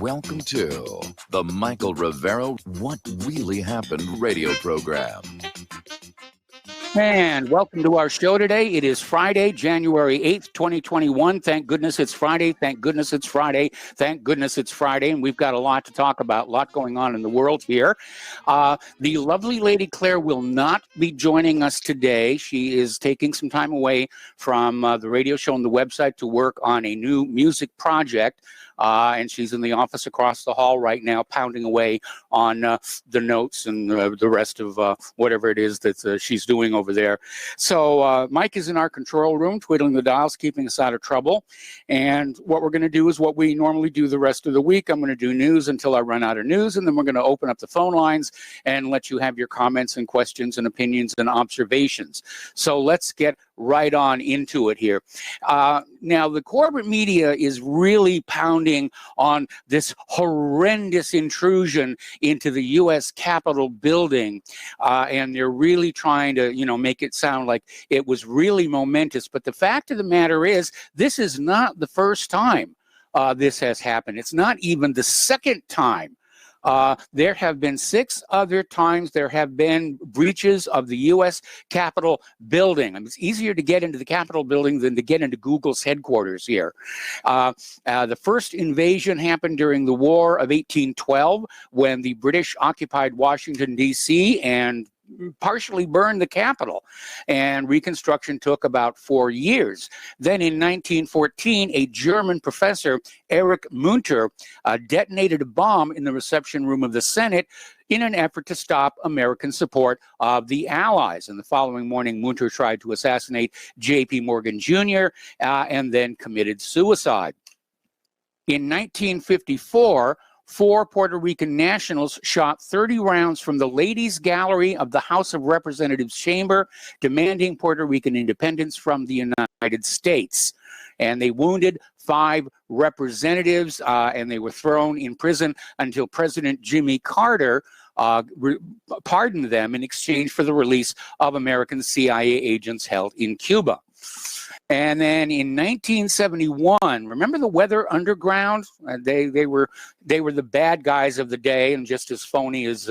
Welcome to the Michael Rivero What Really Happened radio program. And welcome to our show today. It is Friday, January 8th, 2021. Thank goodness it's Friday. Thank goodness it's Friday. Thank goodness it's Friday. And we've got a lot to talk about, a lot going on in the world here. The lovely Lady Claire will not be joining us today. She is taking some time away from the radio show and the website to work on a new music project. And she's in the office across the hall right now, pounding away on the notes and the rest of whatever it is that she's doing over there. So Mike is in our control room, twiddling the dials, keeping us out of trouble. And what we're going to do is what we normally do the rest of the week. I'm going to do news until I run out of news, and then we're going to open up the phone lines and let you have your comments and questions and opinions and observations. So let's get right on into it here. Now, the corporate media is really pounding on this horrendous intrusion into the U.S. Capitol building, and they're really trying to, make it sound like it was really momentous. But the fact of the matter is, this is not the first time this has happened. It's not even the second time. There have been 6 other times there have been breaches of the U.S. Capitol building. I mean, it's easier to get into the Capitol building than to get into Google's headquarters here. The first invasion happened during the War of 1812 when the British occupied Washington, D.C. and partially burned the Capitol, and reconstruction took about 4 years. Then in 1914, a German professor, Erich Munter, detonated a bomb in the reception room of the Senate in an effort to stop American support of the Allies. And the following morning, Munter tried to assassinate J.P. Morgan Jr. And then committed suicide. In 1954, 4 Puerto Rican nationals shot 30 rounds from the Ladies' Gallery of the House of Representatives chamber, demanding Puerto Rican independence from the United States. And they wounded 5 representatives, and they were thrown in prison until President Jimmy Carter pardoned them in exchange for the release of American CIA agents held in Cuba. And then in 1971, remember the Weather Underground? They were the bad guys of the day, and just as phony as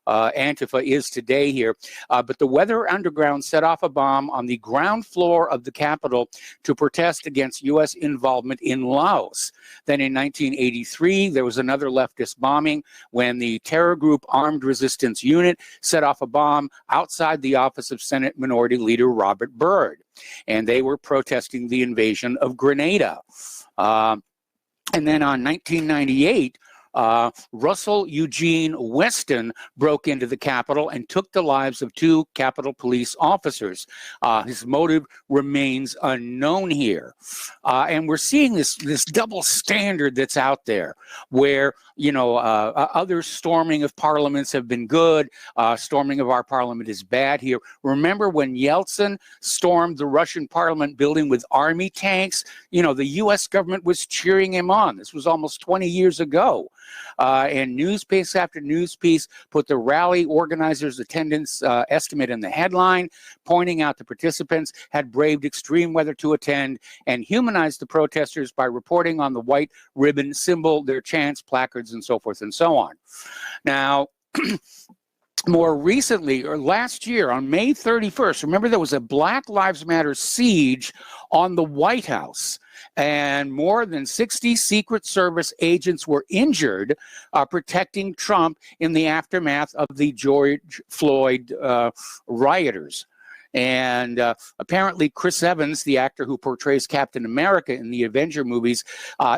Antifa is today here. But the Weather Underground set off a bomb on the ground floor of the Capitol to protest against U.S. involvement in Laos. Then in 1983, there was another leftist bombing when the terror group Armed Resistance Unit set off a bomb outside the office of Senate Minority Leader Robert Byrd. And they were protesting the invasion of Grenada. And then on 1998, Russell Eugene Weston broke into the Capitol and took the lives of 2 Capitol Police officers. His motive remains unknown here. And we're seeing this double standard that's out there where, other storming of parliaments have been good. Storming of our parliament is bad here. Remember when Yeltsin stormed the Russian parliament building with army tanks? The U.S. government was cheering him on. This was almost 20 years ago. And news piece after news piece put the rally organizers' attendance estimate in the headline, pointing out the participants had braved extreme weather to attend and humanized the protesters by reporting on the white ribbon symbol, their chants, placards, and so forth and so on. Now, more recently, or last year, on May 31st, remember there was a Black Lives Matter siege on the White House, and more than 60 Secret Service agents were injured protecting Trump in the aftermath of the George Floyd rioters. And apparently Chris Evans, the actor who portrays Captain America in the Avenger movies,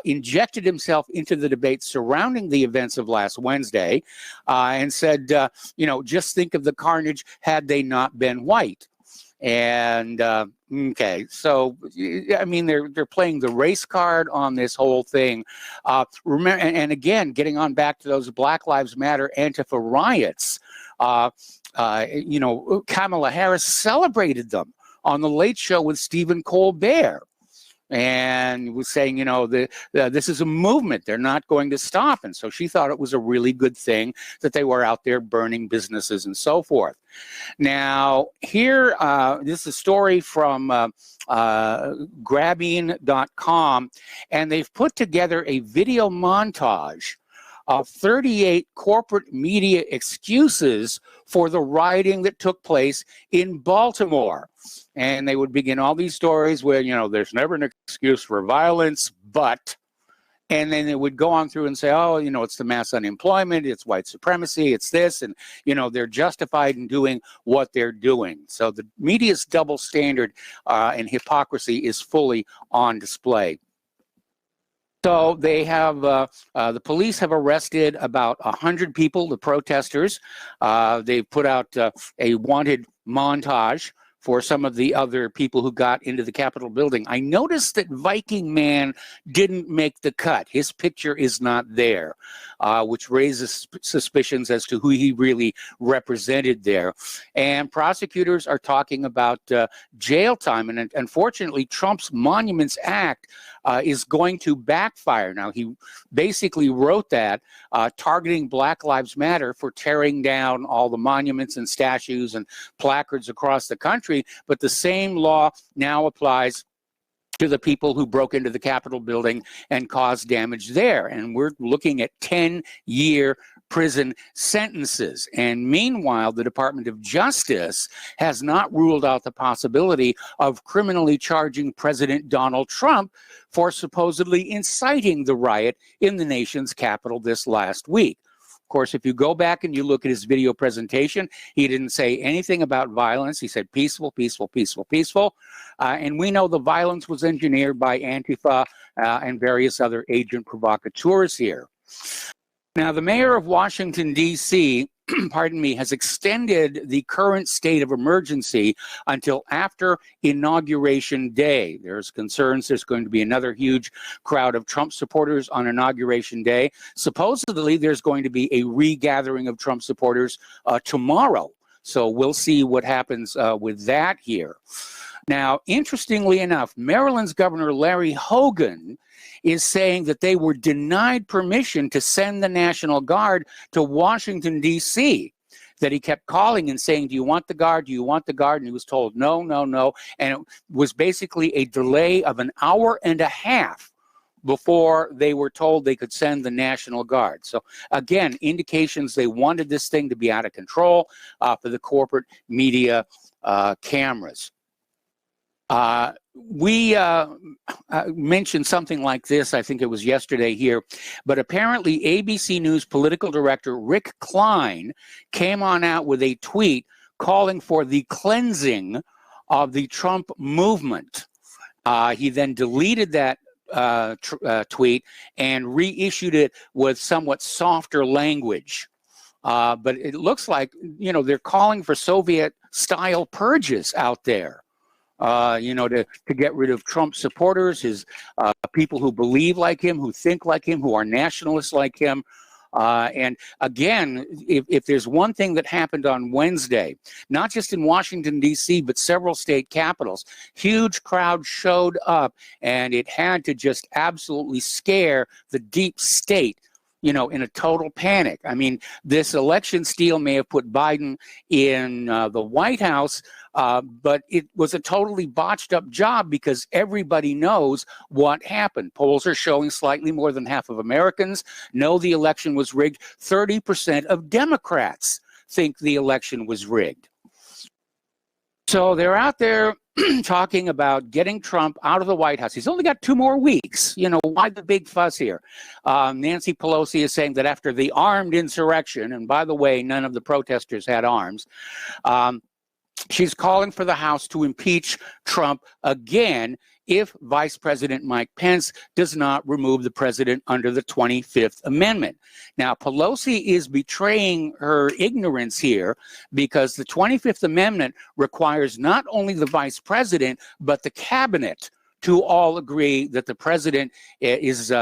injected himself into the debate surrounding the events of last Wednesday and said, just think of the carnage had they not been white. And okay, so I mean they're playing the race card on this whole thing. Remember, and again, getting on back to those Black Lives Matter Antifa riots. Kamala Harris celebrated them on the Late Show with Stephen Colbert. and was saying, you know, this is a movement. They're not going to stop. And so she thought it was a really good thing that they were out there burning businesses and so forth. Now, here, this is a story from grabbing.com, and they've put together a video montage of 38 corporate media excuses for the rioting that took place in Baltimore. And they would begin all these stories where, you know, there's never an excuse for violence, but, and then they would go on through and say, oh, you know, it's the mass unemployment, it's white supremacy, it's this, and, you know, they're justified in doing what they're doing. So the media's double standard and hypocrisy is fully on display. So they have, the police have arrested about 100 people, the protesters. They've put out a wanted montage for some of the other people who got into the Capitol building. I noticed that Viking Man didn't make the cut. His picture is not there, which raises suspicions as to who he really represented there. And prosecutors are talking about jail time. And unfortunately, Trump's Monuments Act is going to backfire. Now, he basically wrote that targeting Black Lives Matter for tearing down all the monuments and statues and placards across the country. But the same law now applies to the people who broke into the Capitol building and caused damage there. And we're looking at 10-year prison sentences. And meanwhile, the Department of Justice has not ruled out the possibility of criminally charging President Donald Trump for supposedly inciting the riot in the nation's capital this last week. Of course, if you go back and you look at his video presentation, he didn't say anything about violence. He said peaceful, peaceful, peaceful, peaceful. And we know the violence was engineered by Antifa and various other agent provocateurs here. Now, the mayor of Washington, D.C., pardon me, has extended the current state of emergency until after Inauguration Day. There's concerns there's going to be another huge crowd of Trump supporters on Inauguration Day. Supposedly, there's going to be a regathering of Trump supporters tomorrow. So we'll see what happens with that here. Now, interestingly enough, Maryland's Governor Larry Hogan is saying that they were denied permission to send the National Guard to Washington, D.C., that he kept calling and saying, do you want the Guard? Do you want the Guard? And he was told, no, no, no. And it was basically a delay of an hour and a half before they were told they could send the National Guard. So again, indications they wanted this thing to be out of control for the corporate media cameras. We mentioned something like this, I think it was yesterday here, but apparently ABC News political director Rick Klein came on out with a tweet calling for the cleansing of the Trump movement. He then deleted that tweet and reissued it with somewhat softer language. But it looks like, you know, they're calling for Soviet-style purges out there. You know, to get rid of Trump supporters, his people who believe like him, who think like him, who are nationalists like him. And again, if there's one thing that happened on Wednesday, not just in Washington, D.C., but several state capitals, huge crowd showed up, and it had to just absolutely scare the deep state, you know, in a total panic. I mean, this election steal may have put Biden in the White House, but it was a totally botched up job because everybody knows what happened. Polls are showing slightly more than half of Americans know the election was rigged. 30% of Democrats think the election was rigged. So they're out there talking about getting Trump out of the White House. He's only got 2 more weeks. You know, why the big fuss here? Nancy Pelosi is saying that after the armed insurrection, and by the way, none of the protesters had arms, she's calling for the House to impeach Trump again if Vice President Mike Pence does not remove the president under the 25th Amendment. Now, Pelosi is betraying her ignorance here because the 25th Amendment requires not only the vice president, but the cabinet to all agree that the president is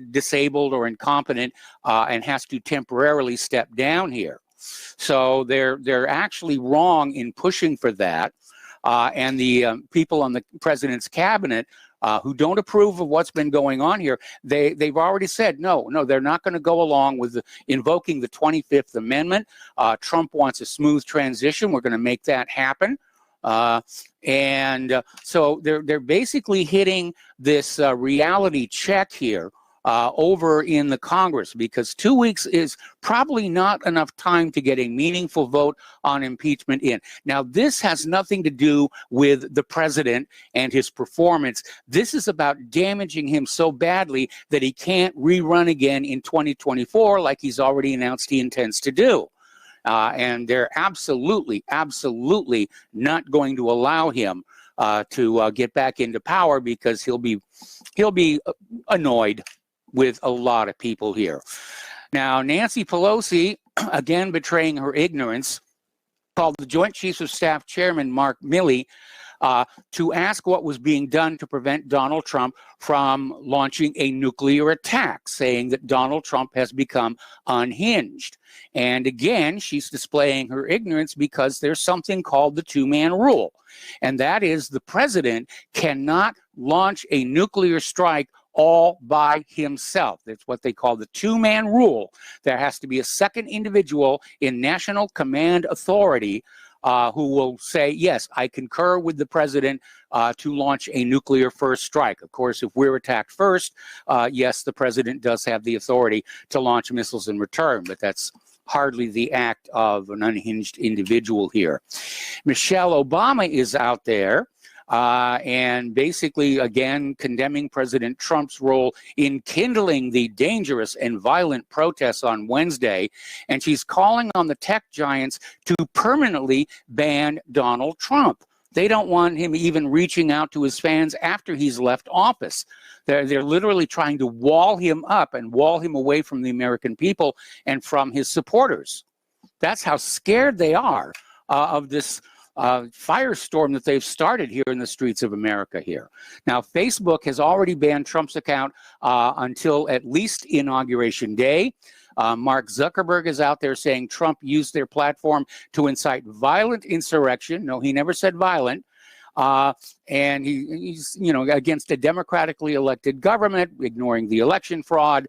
disabled or incompetent and has to temporarily step down here. So they're actually wrong in pushing for that. and the people on the president's cabinet who don't approve of what's been going on here, they've already said no, they're not going to go along with invoking the 25th Amendment. Trump wants a smooth transition. We're going to make that happen. So they're basically hitting this reality check here over in the Congress, because 2 weeks is probably not enough time to get a meaningful vote on impeachment in. Now, this has nothing to do with the president and his performance. This is about damaging him so badly that he can't rerun again in 2024 like he's already announced he intends to do. And they're absolutely not going to allow him to get back into power, because he'll be annoyed with a lot of people here. Now, Nancy Pelosi, again betraying her ignorance, called the Joint Chiefs of Staff Chairman Mark Milley to ask what was being done to prevent Donald Trump from launching a nuclear attack, saying that Donald Trump has become unhinged. And again, she's displaying her ignorance, because there's something called the two-man rule. And that is, the president cannot launch a nuclear strike all by himself. That's what they call the two-man rule. There has to be a second individual in national command authority who will say, yes, I concur with the president to launch a nuclear first strike. Of course, if we're attacked first, yes, the president does have the authority to launch missiles in return, but that's hardly the act of an unhinged individual here. Michelle Obama is out there and basically, again, condemning President Trump's role in kindling the dangerous and violent protests on Wednesday. And she's calling on the tech giants to permanently ban Donald Trump. They don't want him even reaching out to his fans after he's left office. They're literally trying to wall him up and wall him away from the American people and from his supporters. That's how scared they are of this firestorm that they've started here in the streets of America here. Now, Facebook has already banned Trump's account until at least Inauguration Day. Mark Zuckerberg is out there saying Trump used their platform to incite violent insurrection. No, he never said violent. And he's, against a democratically elected government, ignoring the election fraud.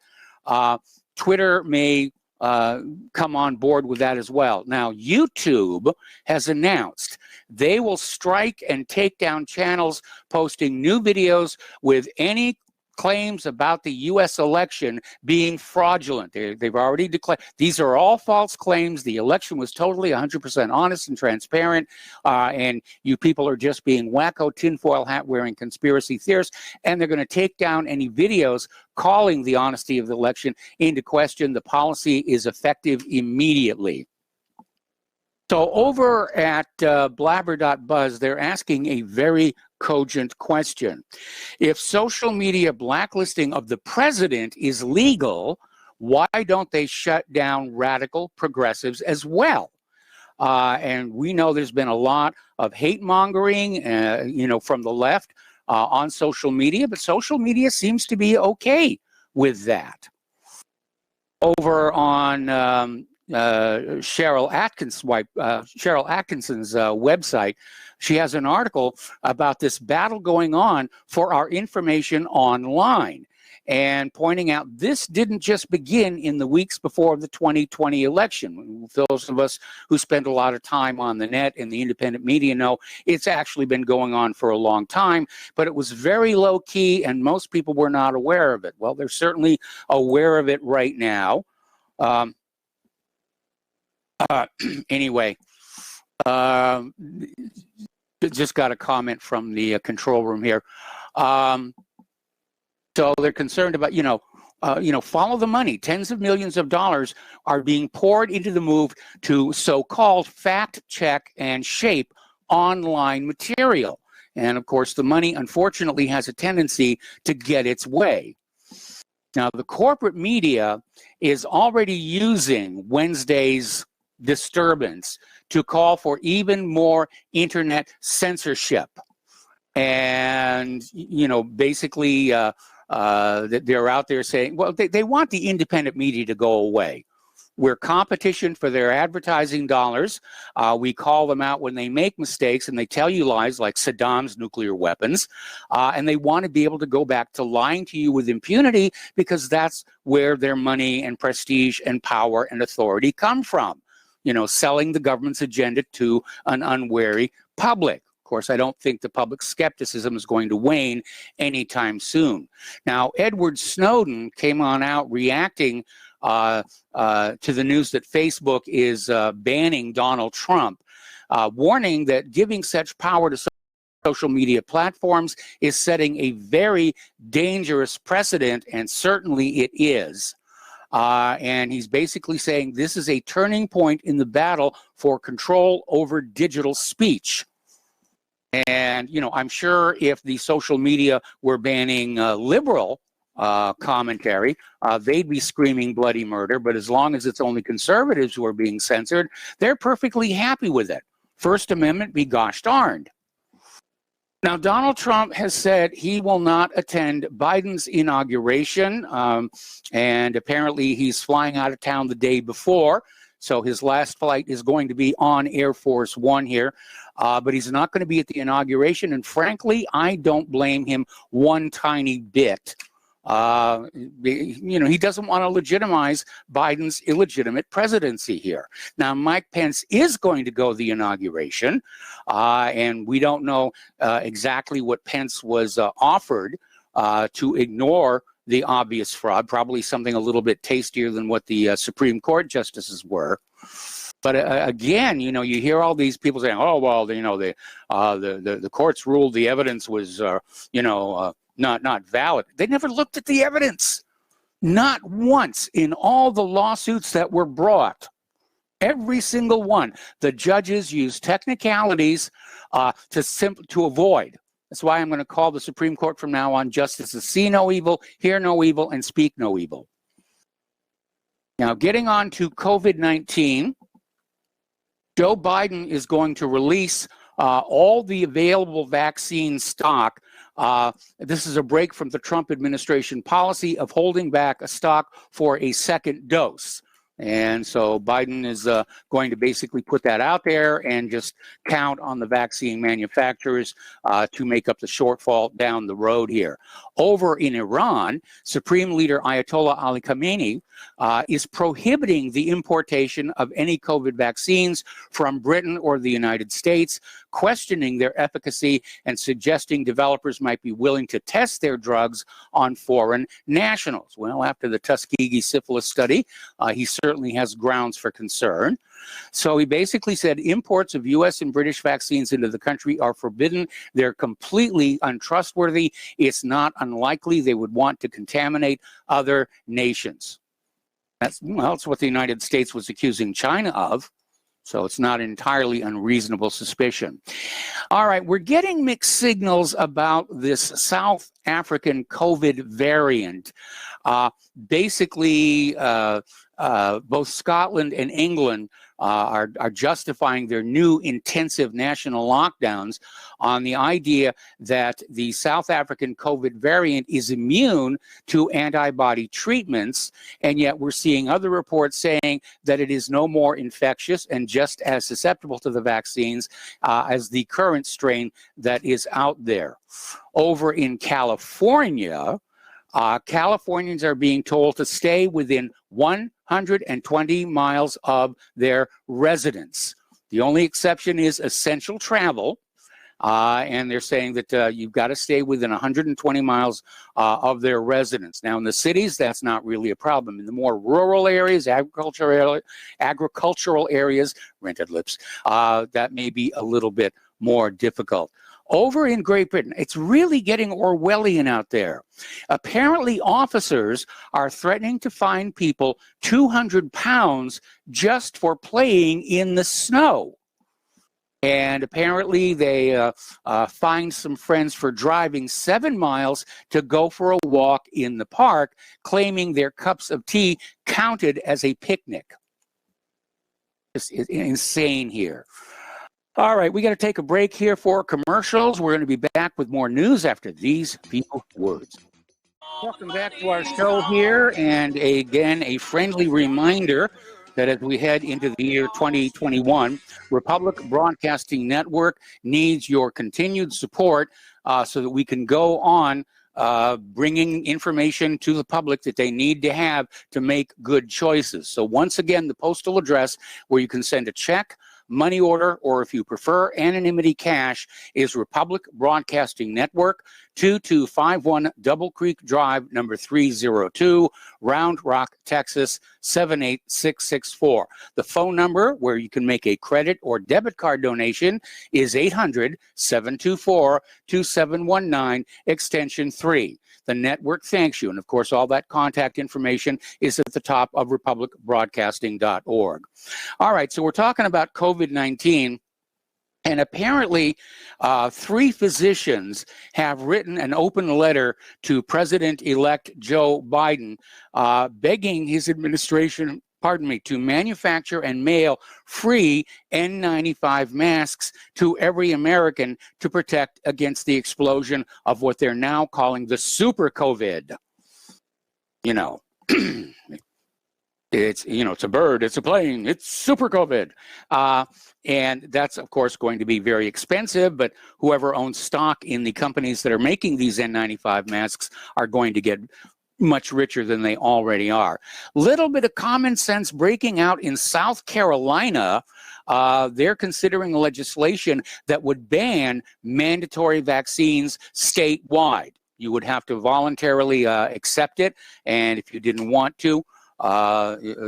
Twitter may come on board with that as well. Now, YouTube has announced they will strike and take down channels posting new videos with any claims about the U.S. election being fraudulent. They've already declared these are all false claims. The election was totally 100% honest and transparent, and you people are just being wacko tinfoil hat wearing conspiracy theorists, and they're going to take down any videos calling the honesty of the election into question. The policy is effective immediately. So over at blabber.buzz, they're asking a very cogent question. If social media blacklisting of the president is legal, why don't they shut down radical progressives as well? And we know there's been a lot of hate mongering, from the left on social media, but social media seems to be okay with that. Over on Cheryl Atkinson's website, she has an article about this battle going on for our information online, and pointing out this didn't just begin in the weeks before the 2020 election. Those of us who spend a lot of time on the net and the independent media know it's actually been going on for a long time, but it was very low key and most people were not aware of it. Well, they're certainly aware of it right now. Anyway, just got a comment from the control room here. So they're concerned about, follow the money. Tens of millions of dollars are being poured into the move to so-called fact check and shape online material. And of course, the money, unfortunately, has a tendency to get its way. Now, the corporate media is already using Wednesday's disturbance to call for even more internet censorship. And, basically, they're out there saying, well, they want the independent media to go away. We're competition for their advertising dollars. We call them out when they make mistakes, and they tell you lies like Saddam's nuclear weapons. And they want to be able to go back to lying to you with impunity because that's where their money and prestige and power and authority come from. You know, selling the government's agenda to an unwary public. Of course, I don't think the public skepticism is going to wane anytime soon. Now, Edward Snowden came on out reacting to the news that Facebook is banning Donald Trump, warning that giving such power to social media platforms is setting a very dangerous precedent, and certainly it is. And he's basically saying this is a turning point in the battle for control over digital speech. And, you know, I'm sure if the social media were banning liberal commentary, they'd be screaming bloody murder. But as long as it's only conservatives who are being censored, they're perfectly happy with it. First Amendment be gosh darned. Now, Donald Trump has said he will not attend Biden's inauguration, and apparently he's flying out of town the day before, so his last flight is going to be on Air Force One here, but he's not going to be at the inauguration, and frankly, I don't blame him one tiny bit. You know, he doesn't want to legitimize Biden's illegitimate presidency here. Now, Mike Pence is going to go to the inauguration, and we don't know exactly what Pence was offered to ignore the obvious fraud, probably something a little bit tastier than what the Supreme Court justices were. But again, you know, you hear all these people saying, "Oh, well, you know, the courts ruled the evidence was, you know, not valid." They never looked at the evidence. Not once in all the lawsuits that were brought. Every single one. The judges used technicalities to avoid. That's why I'm going to call the Supreme Court from now on justices see no evil, hear no evil, and speak no evil. Now, getting on to COVID-19, Joe Biden is going to release all the available vaccine stock. This is a break from the Trump administration policy of holding back a stock for a second dose. And so Biden is going to basically put that out there and just count on the vaccine manufacturers to make up the shortfall down the road here. Over in Iran, Supreme Leader Ayatollah Ali Khamenei is prohibiting the importation of any COVID vaccines from Britain or the United States, questioning their efficacy and suggesting developers might be willing to test their drugs on foreign nationals. Well, after the Tuskegee syphilis study, he certainly has grounds for concern. So he basically said imports of U.S. and British vaccines into the country are forbidden. They're completely untrustworthy. It's not unlikely they would want to contaminate other nations. That's what the United States was accusing China of. So it's not entirely unreasonable suspicion. All right, we're getting mixed signals about this South African COVID variant. Basically, both Scotland and England are justifying their new intensive national lockdowns on the idea that the South African COVID variant is immune to antibody treatments, and yet we're seeing other reports saying that it is no more infectious and just as susceptible to the vaccines as the current strain that is out there. Over in California, Californians are being told to stay within 120 miles of their residence. The only exception is essential travel, and they're saying that you've got to stay within 120 miles of their residence. Now, in the cities, that's not really a problem. In the more rural areas, agricultural areas, rented lips, that may be a little bit more difficult. Over in Great Britain, it's really getting Orwellian out there. Apparently, officers are threatening to fine people 200 pounds just for playing in the snow. And apparently, they fined some friends for driving 7 miles to go for a walk in the park, claiming their cups of tea counted as a picnic. It's insane here. All right, we got to take a break here for commercials. We're going to be back with more news after these people's words. Welcome back to our show here, and again, a friendly reminder that as we head into the year 2021, Republic Broadcasting Network needs your continued support so that we can go on bringing information to the public that they need to have to make good choices. So once again, the postal address where you can send a check, money order, or if you prefer anonymity cash, is Republic Broadcasting Network, 2251 Double Creek Drive, number 302, Round Rock, Texas, 78664. The phone number where you can make a credit or debit card donation is 800-724-2719, extension 3. The network thanks you. And of course, all that contact information is at the top of republicbroadcasting.org. All right, so we're talking about COVID-19. And apparently, 3 physicians have written an open letter to President-elect Joe Biden begging his administration, to manufacture and mail free N95 masks to every American to protect against the explosion of what they're now calling the super COVID. You know, it's a bird, it's a plane, it's super COVID. And that's, of course, going to be very expensive, but whoever owns stock in the companies that are making these N95 masks are going to get much richer than they already are. Little bit of common sense breaking out in South Carolina. They're considering legislation that would ban mandatory vaccines statewide. You would have to voluntarily accept it, and if you didn't want to,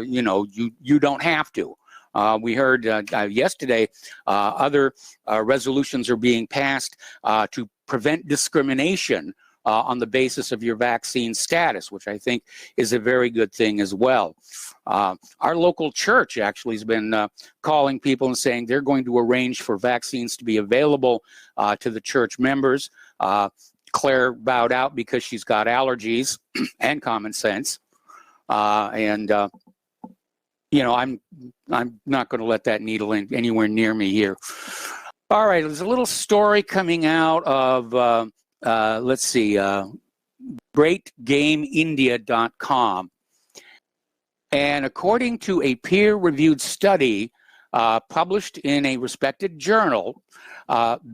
you don't have to. We heard yesterday other resolutions are being passed to prevent discrimination on the basis of your vaccine status, which I think is a very good thing as well. Our local church actually has been calling people and saying they're going to arrange for vaccines to be available to the church members. Claire bowed out because she's got allergies and common sense. I'm not going to let that needle in anywhere near me here. All right, there's a little story coming out of greatgameindia.com. And according to a peer-reviewed study published in a respected journal,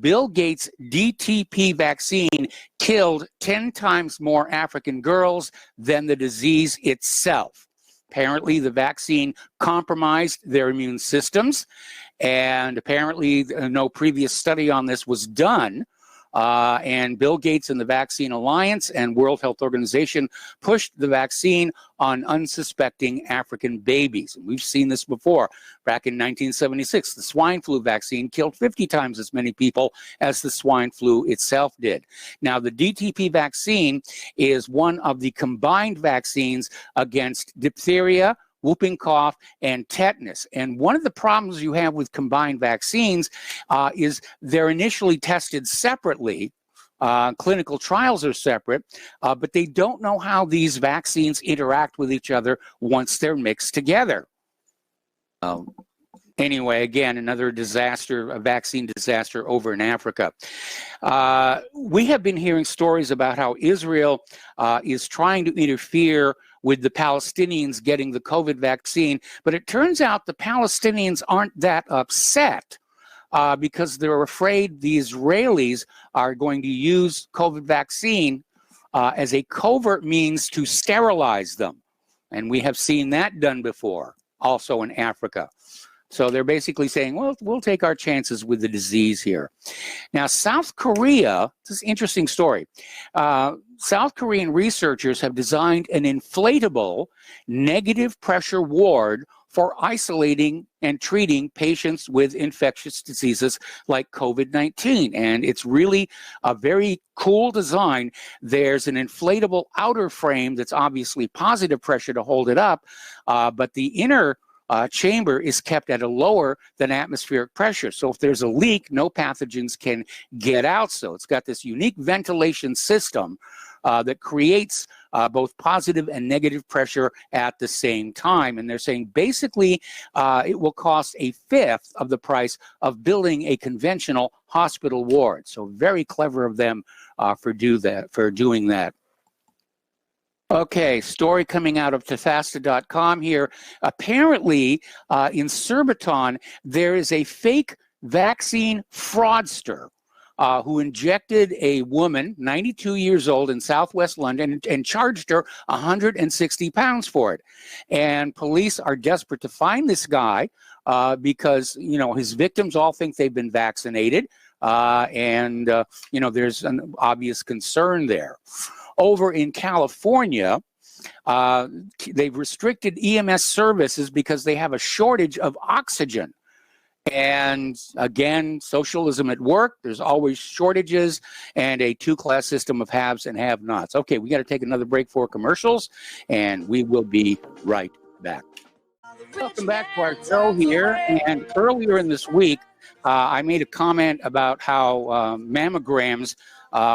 Bill Gates' DTP vaccine killed 10 times more African girls than the disease itself. Apparently, the vaccine compromised their immune systems, and apparently no previous study on this was done. And Bill Gates and the Vaccine Alliance and World Health Organization pushed the vaccine on unsuspecting African babies. And we've seen this before. Back in 1976, the swine flu vaccine killed 50 times as many people as the swine flu itself did. Now, the DTP vaccine is one of the combined vaccines against diphtheria, whooping cough, and tetanus. And one of the problems you have with combined vaccines is they're initially tested separately. Clinical trials are separate, but they don't know how these vaccines interact with each other once they're mixed together. Anyway, again, another disaster, a vaccine disaster over in Africa. We have been hearing stories about how Israel is trying to interfere with the Palestinians getting the COVID vaccine, but it turns out the Palestinians aren't that upset because they're afraid the Israelis are going to use COVID vaccine as a covert means to sterilize them. And we have seen that done before, also in Africa. So they're basically saying, well, we'll take our chances with the disease here. Now, South Korea, this is an interesting story. South Korean researchers have designed an inflatable negative pressure ward for isolating and treating patients with infectious diseases like COVID-19. And it's really a very cool design. There's an inflatable outer frame that's obviously positive pressure to hold it up, but the inner chamber is kept at a lower than atmospheric pressure. So if there's a leak, no pathogens can get out. So it's got this unique ventilation system that creates both positive and negative pressure at the same time. And they're saying basically it will cost a fifth of the price of building a conventional hospital ward. So very clever of them for doing that. Okay, story coming out of Tethasta.com here. Apparently, in Surbiton, there is a fake vaccine fraudster who injected a woman, 92 years old, in southwest London and charged her 160 pounds for it. And police are desperate to find this guy because, you know, his victims all think they've been vaccinated. You know, there's an obvious concern there. Over in California, they've restricted EMS services because they have a shortage of oxygen. And again, socialism at work, there's always shortages and a two-class system of haves and have-nots. Okay, we got to take another break for commercials, and we will be right back. Welcome back to our show here. And earlier in this week, I made a comment about how mammograms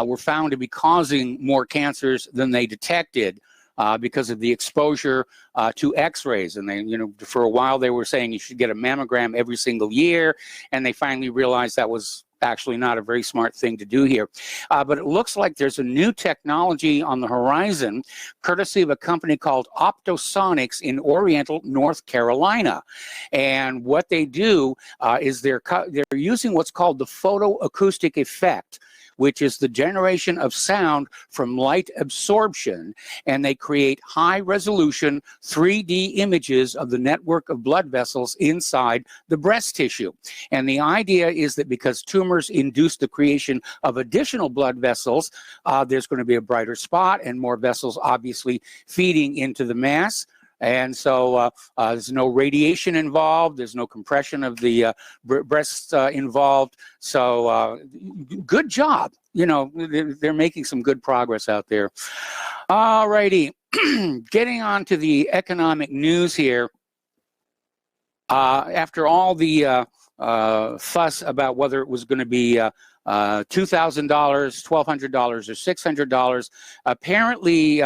were found to be causing more cancers than they detected because of the exposure to x-rays. And they, you know, for a while they were saying you should get a mammogram every single year, and they finally realized that was actually not a very smart thing to do here. But it looks like there's a new technology on the horizon, courtesy of a company called Optosonics in Oriental, North Carolina. And what they do is they're using what's called the photoacoustic effect, which is the generation of sound from light absorption, and they create high-resolution 3D images of the network of blood vessels inside the breast tissue. And the idea is that because tumors induce the creation of additional blood vessels, there's going to be a brighter spot and more vessels obviously feeding into the mass. And so there's no radiation involved. There's no compression of the breasts involved. So good job. You know, they're making some good progress out there. All righty. Getting on to the economic news here. After all the fuss about whether it was going to be $2,000, $1,200, or $600, apparently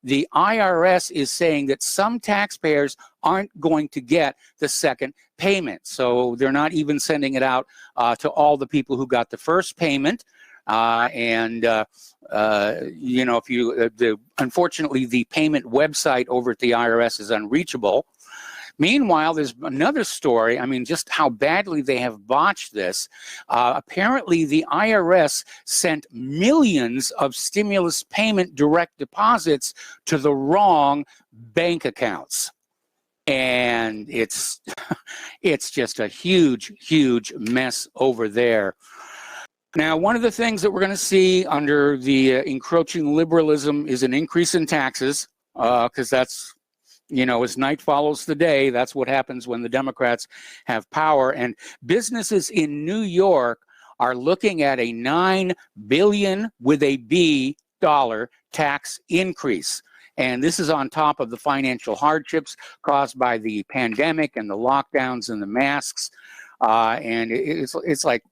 the IRS is saying that some taxpayers aren't going to get the second payment. So they're not even sending it out to all the people who got the first payment. You know, if you, unfortunately, the payment website over at the IRS is unreachable. Meanwhile, there's another story. I mean, just how badly they have botched this. Apparently, the IRS sent millions of stimulus payment direct deposits to the wrong bank accounts. And it's just a huge, huge mess over there. Now, one of the things that we're going to see under the encroaching liberalism is an increase in taxes, because that's, you know, as night follows the day, that's what happens when the Democrats have power. And businesses in New York are looking at a $9 billion with a B dollar tax increase. And this is on top of the financial hardships caused by the pandemic and the lockdowns and the masks. And it's like,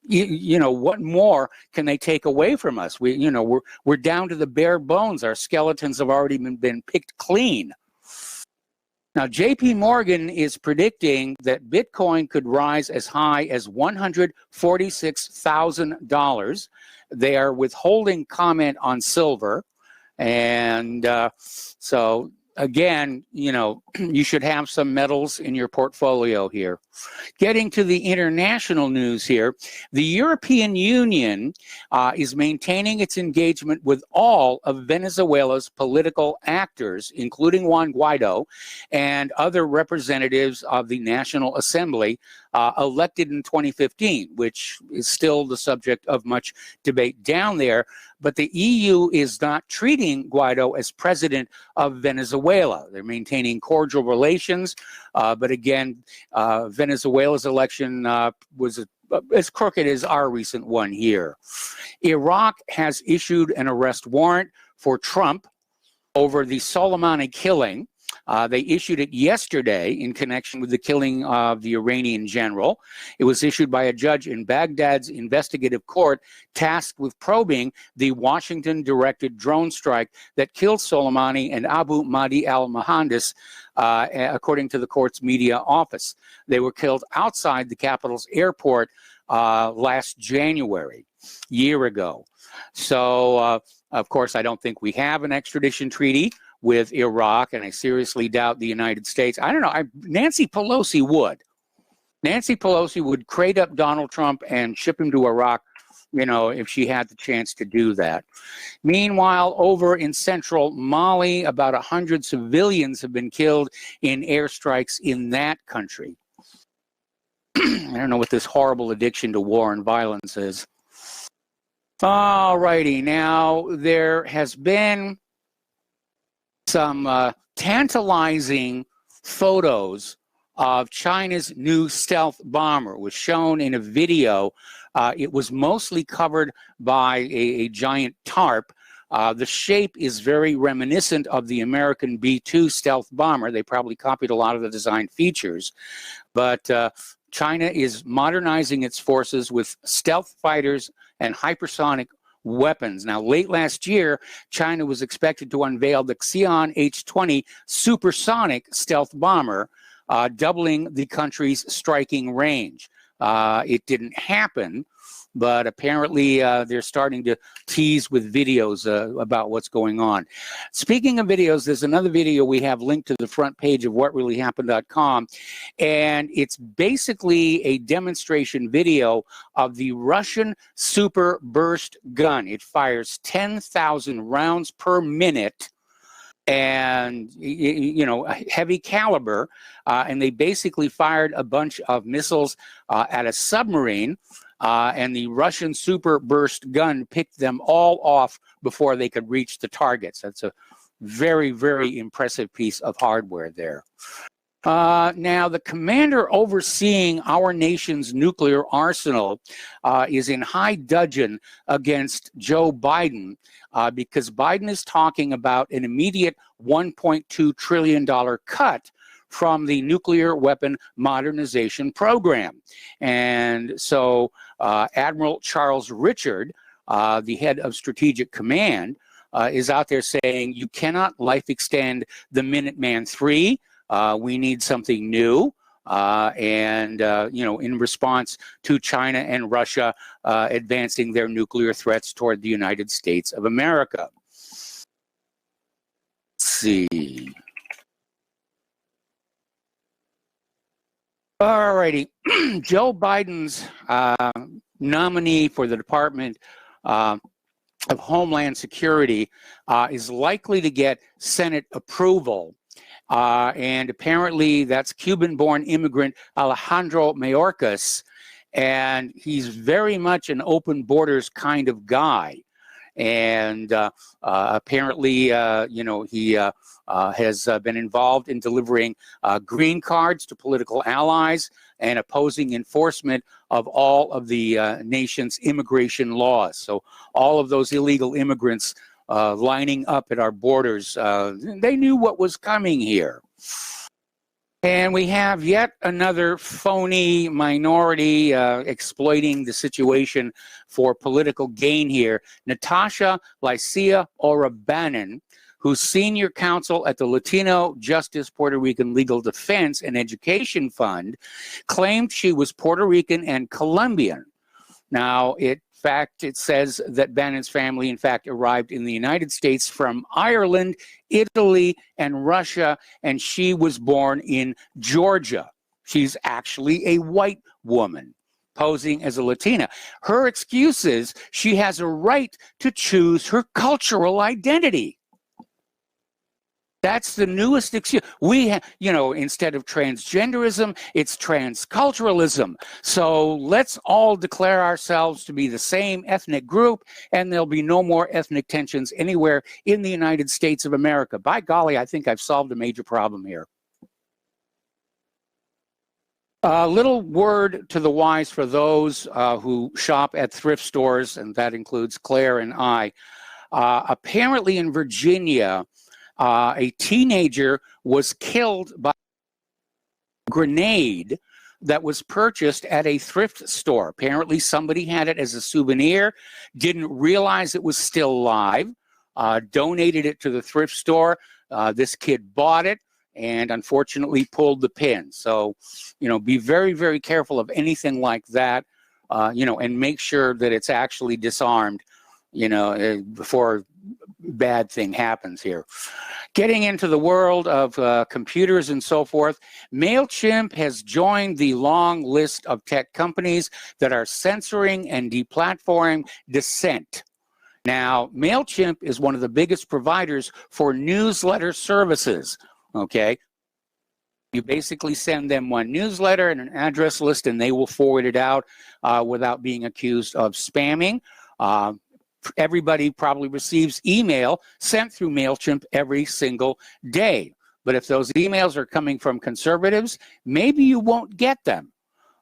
you know, what more can they take away from us? We're down to the bare bones. Our skeletons have already been picked clean. Now, JP Morgan is predicting that Bitcoin could rise as high as $146,000. They are withholding comment on silver. And so, again, you know, you should have some metals in your portfolio here. Getting to the international news here, the European Union is maintaining its engagement with all of Venezuela's political actors, including Juan Guaido and other representatives of the National Assembly elected in 2015, which is still the subject of much debate down there. But the EU is not treating Guaido as president of Venezuela. They're maintaining cordial relations. But again, Venezuela's election was as crooked as our recent one here. Iraq has issued an arrest warrant for Trump over the Soleimani killing. They issued it yesterday in connection with the killing of the Iranian general. It was issued by a judge in Baghdad's investigative court tasked with probing the Washington-directed drone strike that killed Soleimani and Abu Mahdi al-Mohandes, according to the court's media office. They were killed outside the capital's airport last January, year ago. So Of course, I don't think we have an extradition treaty with Iraq, and I seriously doubt the United States. I don't know. Nancy Pelosi would. Nancy Pelosi would crate up Donald Trump and ship him to Iraq, you know, if she had the chance to do that. Meanwhile, over in central Mali, about 100 civilians have been killed in airstrikes in that country. I don't know what this horrible addiction to war and violence is. All righty. Now, there has been some tantalizing photos of China's new stealth bomber. It was shown in a video. It was mostly covered by a giant tarp. The shape is very reminiscent of the American B-2 stealth bomber. They probably copied a lot of the design features. But China is modernizing its forces with stealth fighters and hypersonic weapons. Now, late last year, China was expected to unveil the Xi'an H-20 supersonic stealth bomber, doubling the country's striking range. It didn't happen, but apparently they're starting to tease with videos about what's going on. Speaking of videos, there's another video we have linked to the front page of whatreallyhappened.com, and it's basically a demonstration video of the Russian super burst gun. It fires 10,000 rounds per minute, and, you know, heavy caliber, and they basically fired a bunch of missiles at a submarine, and the Russian super burst gun picked them all off before they could reach the targets. That's a very, very impressive piece of hardware there. Now, the commander overseeing our nation's nuclear arsenal is in high dudgeon against Joe Biden because Biden is talking about an immediate $1.2 trillion cut from the nuclear weapon modernization program. And so Admiral Charles Richard, the head of Strategic Command, is out there saying you cannot life extend the Minuteman III. We need something new. You know, in response to China and Russia advancing their nuclear threats toward the United States of America. Let's see. All righty. Joe Biden's nominee for the Department of Homeland Security is likely to get Senate approval. And apparently that's Cuban-born immigrant Alejandro Mayorkas, and he's very much an open borders kind of guy. And apparently, you know, he has been involved in delivering green cards to political allies and opposing enforcement of all of the nation's immigration laws. So all of those illegal immigrants lining up at our borders, they knew what was coming here. And we have yet another phony minority exploiting the situation for political gain here. Natasha Lycia Orabanan, who's senior counsel at the Latino Justice Puerto Rican Legal Defense and Education Fund, claimed she was Puerto Rican and Colombian. Now, it says that Bannon's family, in fact, arrived in the United States from Ireland, Italy, and Russia, and she was born in Georgia. She's actually a white woman posing as a Latina. Her excuse is she has a right to choose her cultural identity. That's the newest excuse. We, you know, instead of transgenderism, it's transculturalism. So let's all declare ourselves to be the same ethnic group, and there'll be no more ethnic tensions anywhere in the United States of America. By golly, I think I've solved a major problem here. A little word to the wise for those who shop at thrift stores, and that includes Claire and I. Apparently in Virginia, a teenager was killed by a grenade that was purchased at a thrift store. Apparently somebody had it as a souvenir, didn't realize it was still live, donated it to the thrift store. This kid bought it and unfortunately pulled the pin. So, you know, be very, very careful of anything like that, you know, and make sure that it's actually disarmed, you know, before bad thing happens here. Getting into the world of computers and so forth, MailChimp has joined the long list of tech companies that are censoring and deplatforming dissent. Now, MailChimp is one of the biggest providers for newsletter services, okay? You basically send them one newsletter and an address list, and they will forward it out without being accused of spamming. Everybody probably receives email sent through MailChimp every single day. But if those emails are coming from conservatives, maybe you won't get them.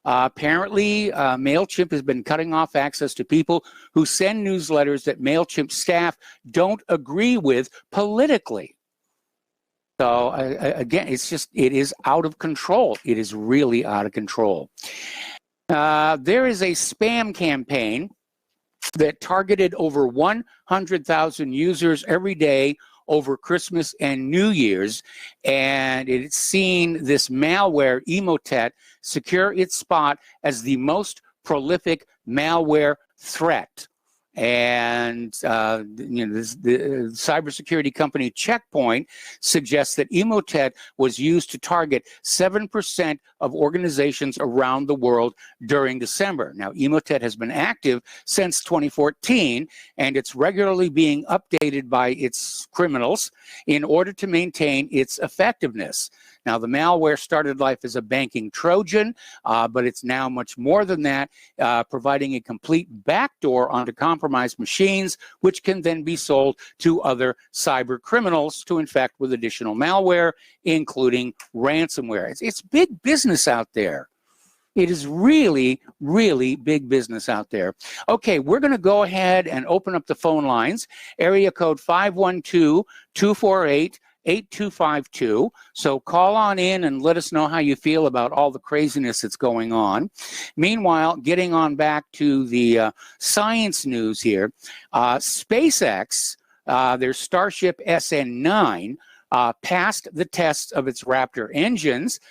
Apparently, MailChimp has been cutting off access to people who send newsletters that MailChimp staff don't agree with politically. So again, it is out of control. It is really out of control. There is a spam campaign that targeted over 100,000 users every day over Christmas and New Year's, and it's seen this malware, Emotet, secure its spot as the most prolific malware threat. And the cybersecurity company Checkpoint suggests that Emotet was used to target 7% of organizations around the world during December. Now, Emotet has been active since 2014, and it's regularly being updated by its criminals in order to maintain its effectiveness. Now, the malware started life as a banking Trojan, but it's now much more than that, providing a complete backdoor onto compromised machines, which can then be sold to other cyber criminals to infect with additional malware, including ransomware. It's big business out there. It is really, really big business out there. Okay, we're going to go ahead and open up the phone lines. Area code 512-248-8252. So call on in and let us know how you feel about all the craziness that's going on. Meanwhile, getting on back to the science news here, SpaceX, their Starship SN9, passed the tests of its Raptor engines,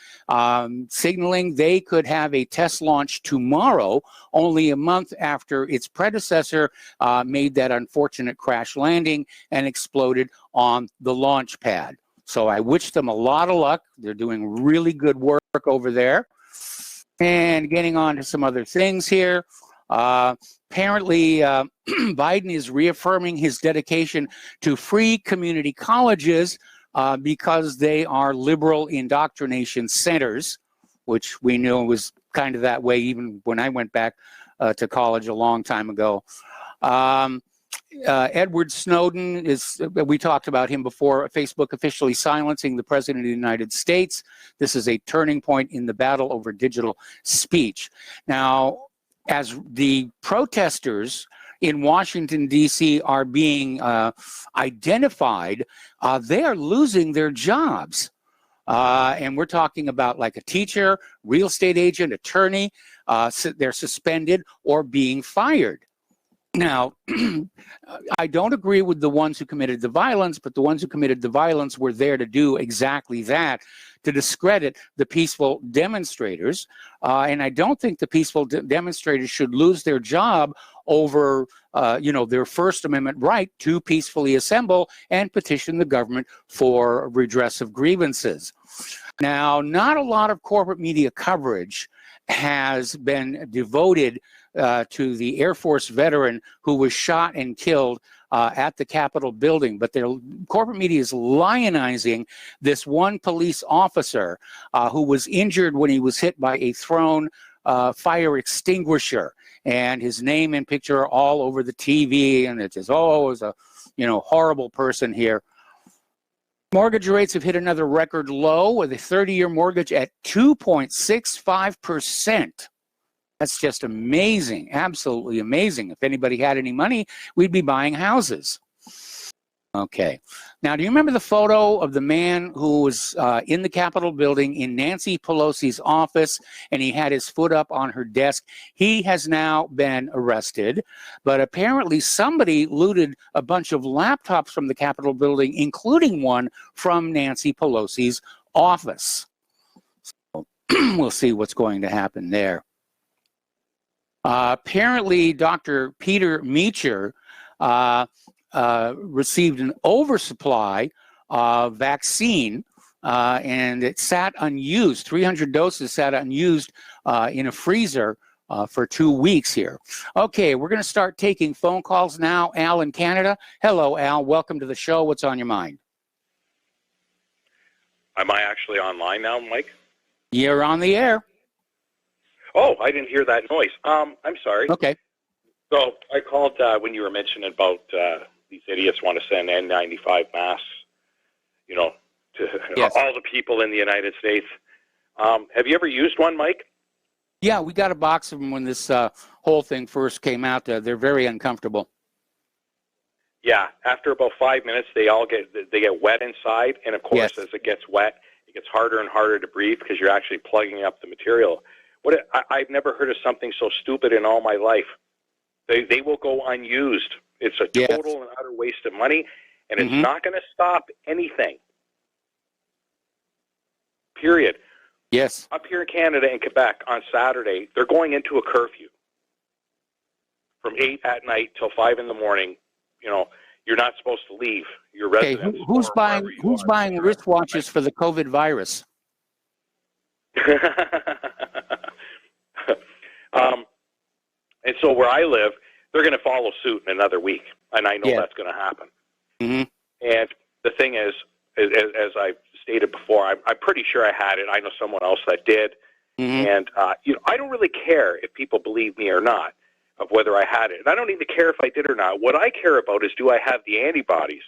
signaling they could have a test launch tomorrow, only a month after its predecessor made that unfortunate crash landing and exploded on the launch pad. So I wish them a lot of luck. They're doing really good work over there. And getting on to some other things here. Apparently, Biden is reaffirming his dedication to free community colleges because they are liberal indoctrination centers, which we knew was kind of that way even when I went back to college a long time ago. Edward Snowden we talked about him before, Facebook officially silencing the President of the United States. This is a turning point in the battle over digital speech. Now, as the protesters in Washington, D.C. are being identified, they are losing their jobs. And we're talking about like a teacher, real estate agent, attorney. They're suspended or being fired. Now, I don't agree with the ones who committed the violence, but the ones who committed the violence were there to do exactly that, to discredit the peaceful demonstrators. And I don't think the peaceful demonstrators should lose their job over, their First Amendment right to peacefully assemble and petition the government for redress of grievances. Now, not a lot of corporate media coverage has been devoted to the Air Force veteran who was shot and killed at the Capitol building, but their corporate media is lionizing this one police officer who was injured when he was hit by a thrown fire extinguisher, and his name and picture are all over the TV, and it says, oh, it was a horrible person here. Mortgage rates have hit another record low with a 30-year mortgage at 2.65%. That's just amazing, absolutely amazing. If anybody had any money, we'd be buying houses. Okay. Now, do you remember the photo of the man who was in the Capitol building in Nancy Pelosi's office, and he had his foot up on her desk? He has now been arrested, but apparently somebody looted a bunch of laptops from the Capitol building, including one from Nancy Pelosi's office. So we'll see what's going to happen there. Apparently, Dr. Peter Meacher received an oversupply of vaccine, and it sat unused. 300 doses sat unused in a freezer for 2 weeks here. Okay, we're going to start taking phone calls now. Al in Canada. Hello, Al. Welcome to the show. What's on your mind? Am I actually online now, Mike? You're on the air. Oh, I didn't hear that noise. I'm sorry. Okay. So I called when you were mentioning about these idiots want to send N95 masks, to Yes. all the people in the United States. Have you ever used one, Mike? Yeah, we got a box of them when this whole thing first came out. They're very uncomfortable. Yeah. After about 5 minutes, they get wet inside, and of course, Yes. as it gets wet, it gets harder and harder to breathe because you're actually plugging up the material. I've never heard of something so stupid in all my life. They will go unused. It's a total and utter waste of money, and it's not going to stop anything. Period. Yes. Up here in Canada and Quebec on Saturday, they're going into a curfew from 8 at night till 5 in the morning. You're not supposed to leave your residence. Okay, who's buying wristwatches for the COVID virus? And so where I live, they're going to follow suit in another week, and I know that's going to happen. Mm-hmm. And the thing is, as I've stated before, I'm pretty sure I had it. I know someone else that did. Mm-hmm. And, I don't really care if people believe me or not of whether I had it. And I don't even care if I did or not. What I care about is, do I have the antibodies?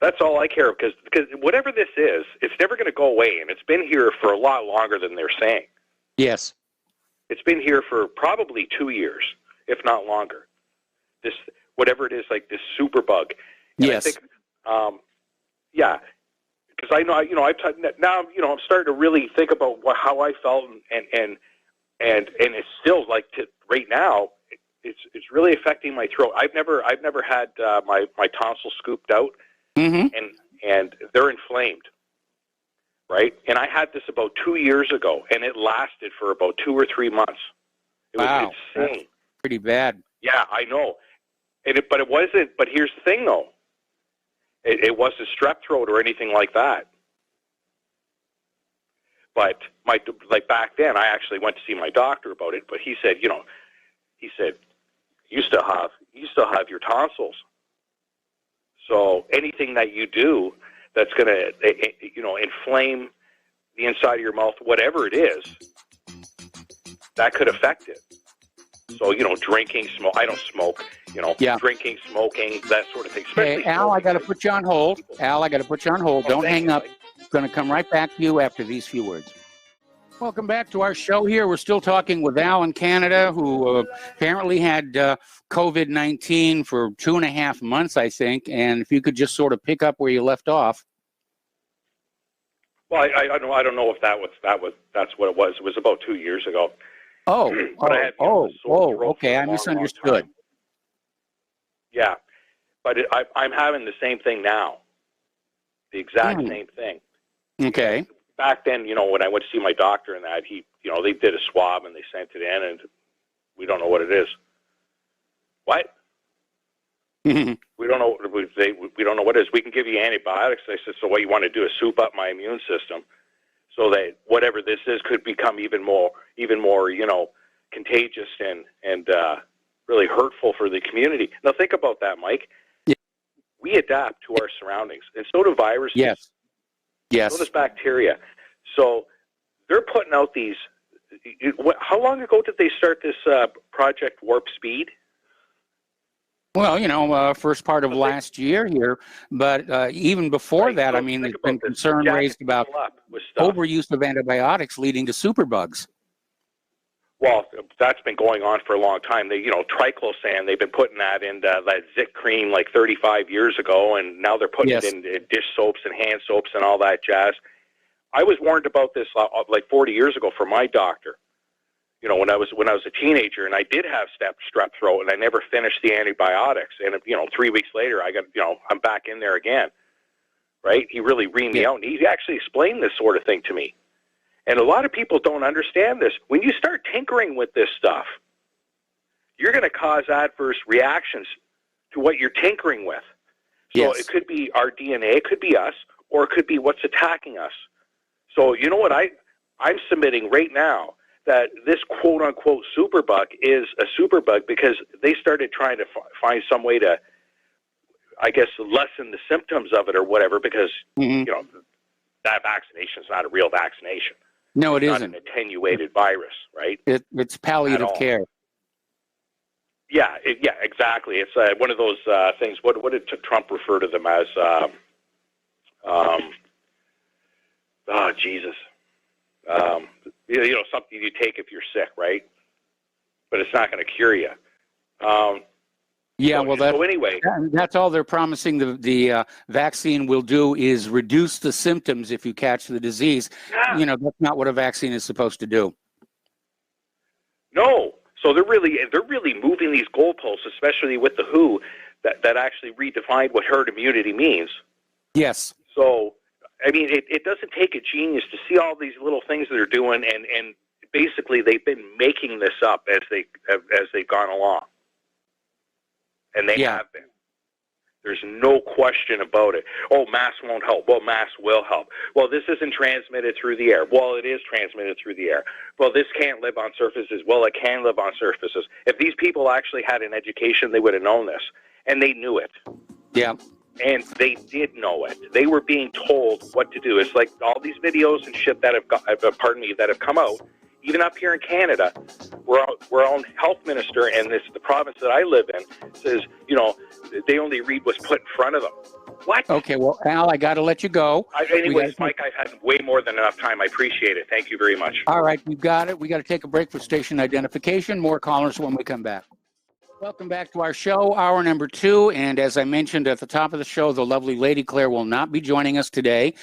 That's all I care about, because whatever this is, it's never going to go away, and it's been here for a lot longer than they're saying. Yes. It's been here for probably 2 years, if not longer. This, whatever it is, like this super bug. And yes. I think, because I know, now, I'm starting to really think about how I felt, and it's still like right now, it's really affecting my throat. I've never had my tonsils scooped out, and they're inflamed. Right? And I had this about 2 years ago, and it lasted for about 2 or 3 months. It was insane. That's pretty bad. Yeah, I know. But it wasn't. But here's the thing, though. It wasn't strep throat or anything like that. But back then, I actually went to see my doctor about it. But he said, you still have your tonsils. So anything that you do that's going to, inflame the inside of your mouth, whatever it is, that could affect it. So, drinking, smoke. I don't smoke. Drinking, smoking, that sort of thing. Hey, Al, I got to put you on hold. Don't hang up. Going to come right back to you after these few words. Welcome back to our show here. We're still talking with Al in Canada, who apparently had COVID-19 for 2.5 months, I think. And if you could just sort of pick up where you left off. Well, I don't know if that's what it was. It was about 2 years ago. Okay. I misunderstood. Yeah, but I'm having the same thing now. The exact same thing. Okay. Back then, when I went to see my doctor and that, they did a swab and they sent it in, and we don't know what it is. What? We don't know. We don't know what it is. We can give you antibiotics. They said, so what you want to do is soup up my immune system, so that whatever this is could become even more, contagious and really hurtful for the community. Now think about that, Mike. Yeah. We adapt to our surroundings, and so do viruses. Yes. So does bacteria. So they're putting out these. How long ago did they start this Project Warp Speed? Well, first part of last year here, but even before that, I mean, there's been concern raised about overuse of antibiotics leading to superbugs. Well, that's been going on for a long time. They, triclosan, they've been putting that in that Zit cream like 35 years ago, and now they're putting it in dish soaps and hand soaps and all that jazz. I was warned about this like 40 years ago from my doctor. When I was a teenager, and I did have strep throat, and I never finished the antibiotics. And 3 weeks later, I'm back in there again. Right? He really reamed me out, and he actually explained this sort of thing to me. And a lot of people don't understand this. When you start tinkering with this stuff, you're going to cause adverse reactions to what you're tinkering with. So Yes. it could be our DNA, it could be us, or it could be what's attacking us. So you know what I'm submitting right now, that this quote-unquote superbug is a superbug because they started trying to find some way to, I guess, lessen the symptoms of it or whatever, because, you know, that vaccination is not a real vaccination. No, it's isn't. not an attenuated virus, right? It's palliative care. Yeah, yeah, exactly. It's one of those things. What did Trump refer to them as? Oh, Jesus. You know, something you take if you're sick, right? But it's not going to cure you. Yeah, so anyway, that's all they're promising the vaccine will do is reduce the symptoms if you catch the disease. Yeah. You know, that's not what a vaccine is supposed to do. No. So they're really moving these goalposts, especially with the WHO, that actually redefined what herd immunity means. Yes. So, I mean, it doesn't take a genius to see all these little things that they're doing, and basically they've been making this up as they've gone along. And they have been. There's no question about it. Oh, masks won't help. Well, masks will help. Well, this isn't transmitted through the air. Well, it is transmitted through the air. Well, this can't live on surfaces. Well, it can live on surfaces. If these people actually had an education, they would have known this. And they knew it. Yeah. And they did know it. They were being told what to do. It's like all these videos and shit that have come out. Even up here in Canada, our own health minister, and the province that I live in, says, you know, they only read what's put in front of them. What? Okay, well, Al, I got to let you go. Anyways, Mike, I've had way more than enough time. I appreciate it. Thank you very much. All right, we've got it. We got to take a break for station identification. More callers when we come back. Welcome back to our show, hour number 2. And as I mentioned at the top of the show, the lovely Lady Claire will not be joining us today.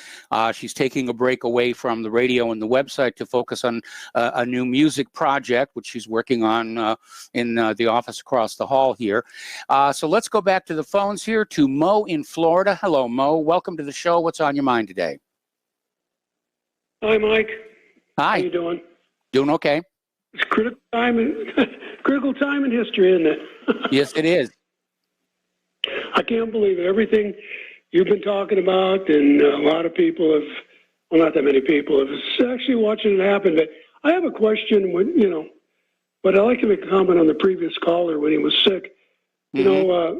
She's taking a break away from the radio and the website to focus on a new music project, which she's working on in the office across the hall here. So let's go back to the phones here to Mo in Florida. Hello, Mo. Welcome to the show. What's on your mind today? Hi, Mike. Hi. How you doing? Doing okay. It's critical time in history, isn't it? Yes, it is. I can't believe it. Everything you've been talking about, and a lot of people have, well, not that many people have actually watching it happen. But I have a question. But I'd like to make a comment on the previous caller when he was sick. You know,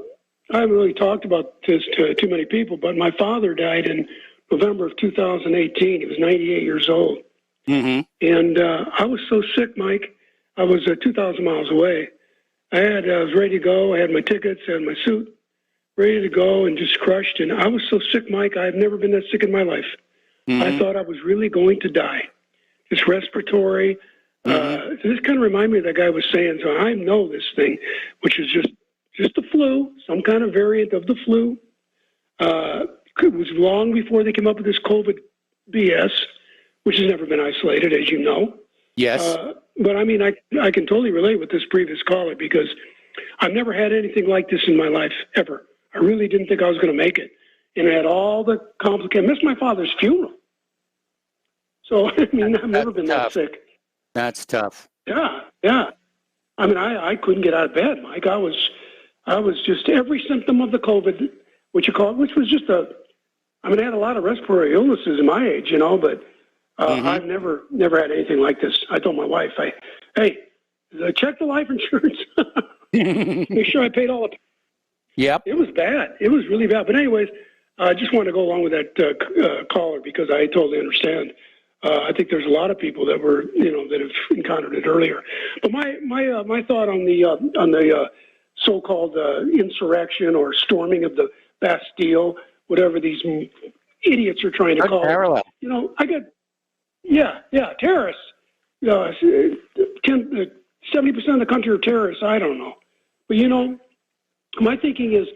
I haven't really talked about this to too many people, but my father died in November of 2018. He was 98 years old. And I was so sick, Mike. I was 2,000 miles away. I was ready to go. I had my tickets and my suit ready to go and just crushed. And I was so sick, Mike. I've never been that sick in my life. I thought I was really going to die. Just respiratory. So this kind of reminded me of that guy was saying, so I know this thing, which is just the flu, some kind of variant of the flu. It was long before they came up with this COVID BS, which has never been isolated, as you know. Yes. But I mean, I can totally relate with this previous caller because I've never had anything like this in my life, ever. I really didn't think I was going to make it. And I had all the complications. I missed my father's funeral. So, I mean, I've never been that sick. That's tough. Yeah. I mean, I couldn't get out of bed, Mike. I was just every symptom of the COVID, which was just I had a lot of respiratory illnesses in my age, but I've never had anything like this. I told my wife, hey, check the life insurance. Make sure I paid all the. Yep. It was bad. It was really bad. But anyways, I just want to go along with that caller because I totally understand. I think there's a lot of people that were, that have encountered it earlier. But my thought on the so-called insurrection or storming of the Bastille, whatever these idiots are trying to call parallel. it. I got. Yeah, terrorists. 70% of the country are terrorists. I don't know. But, my thinking is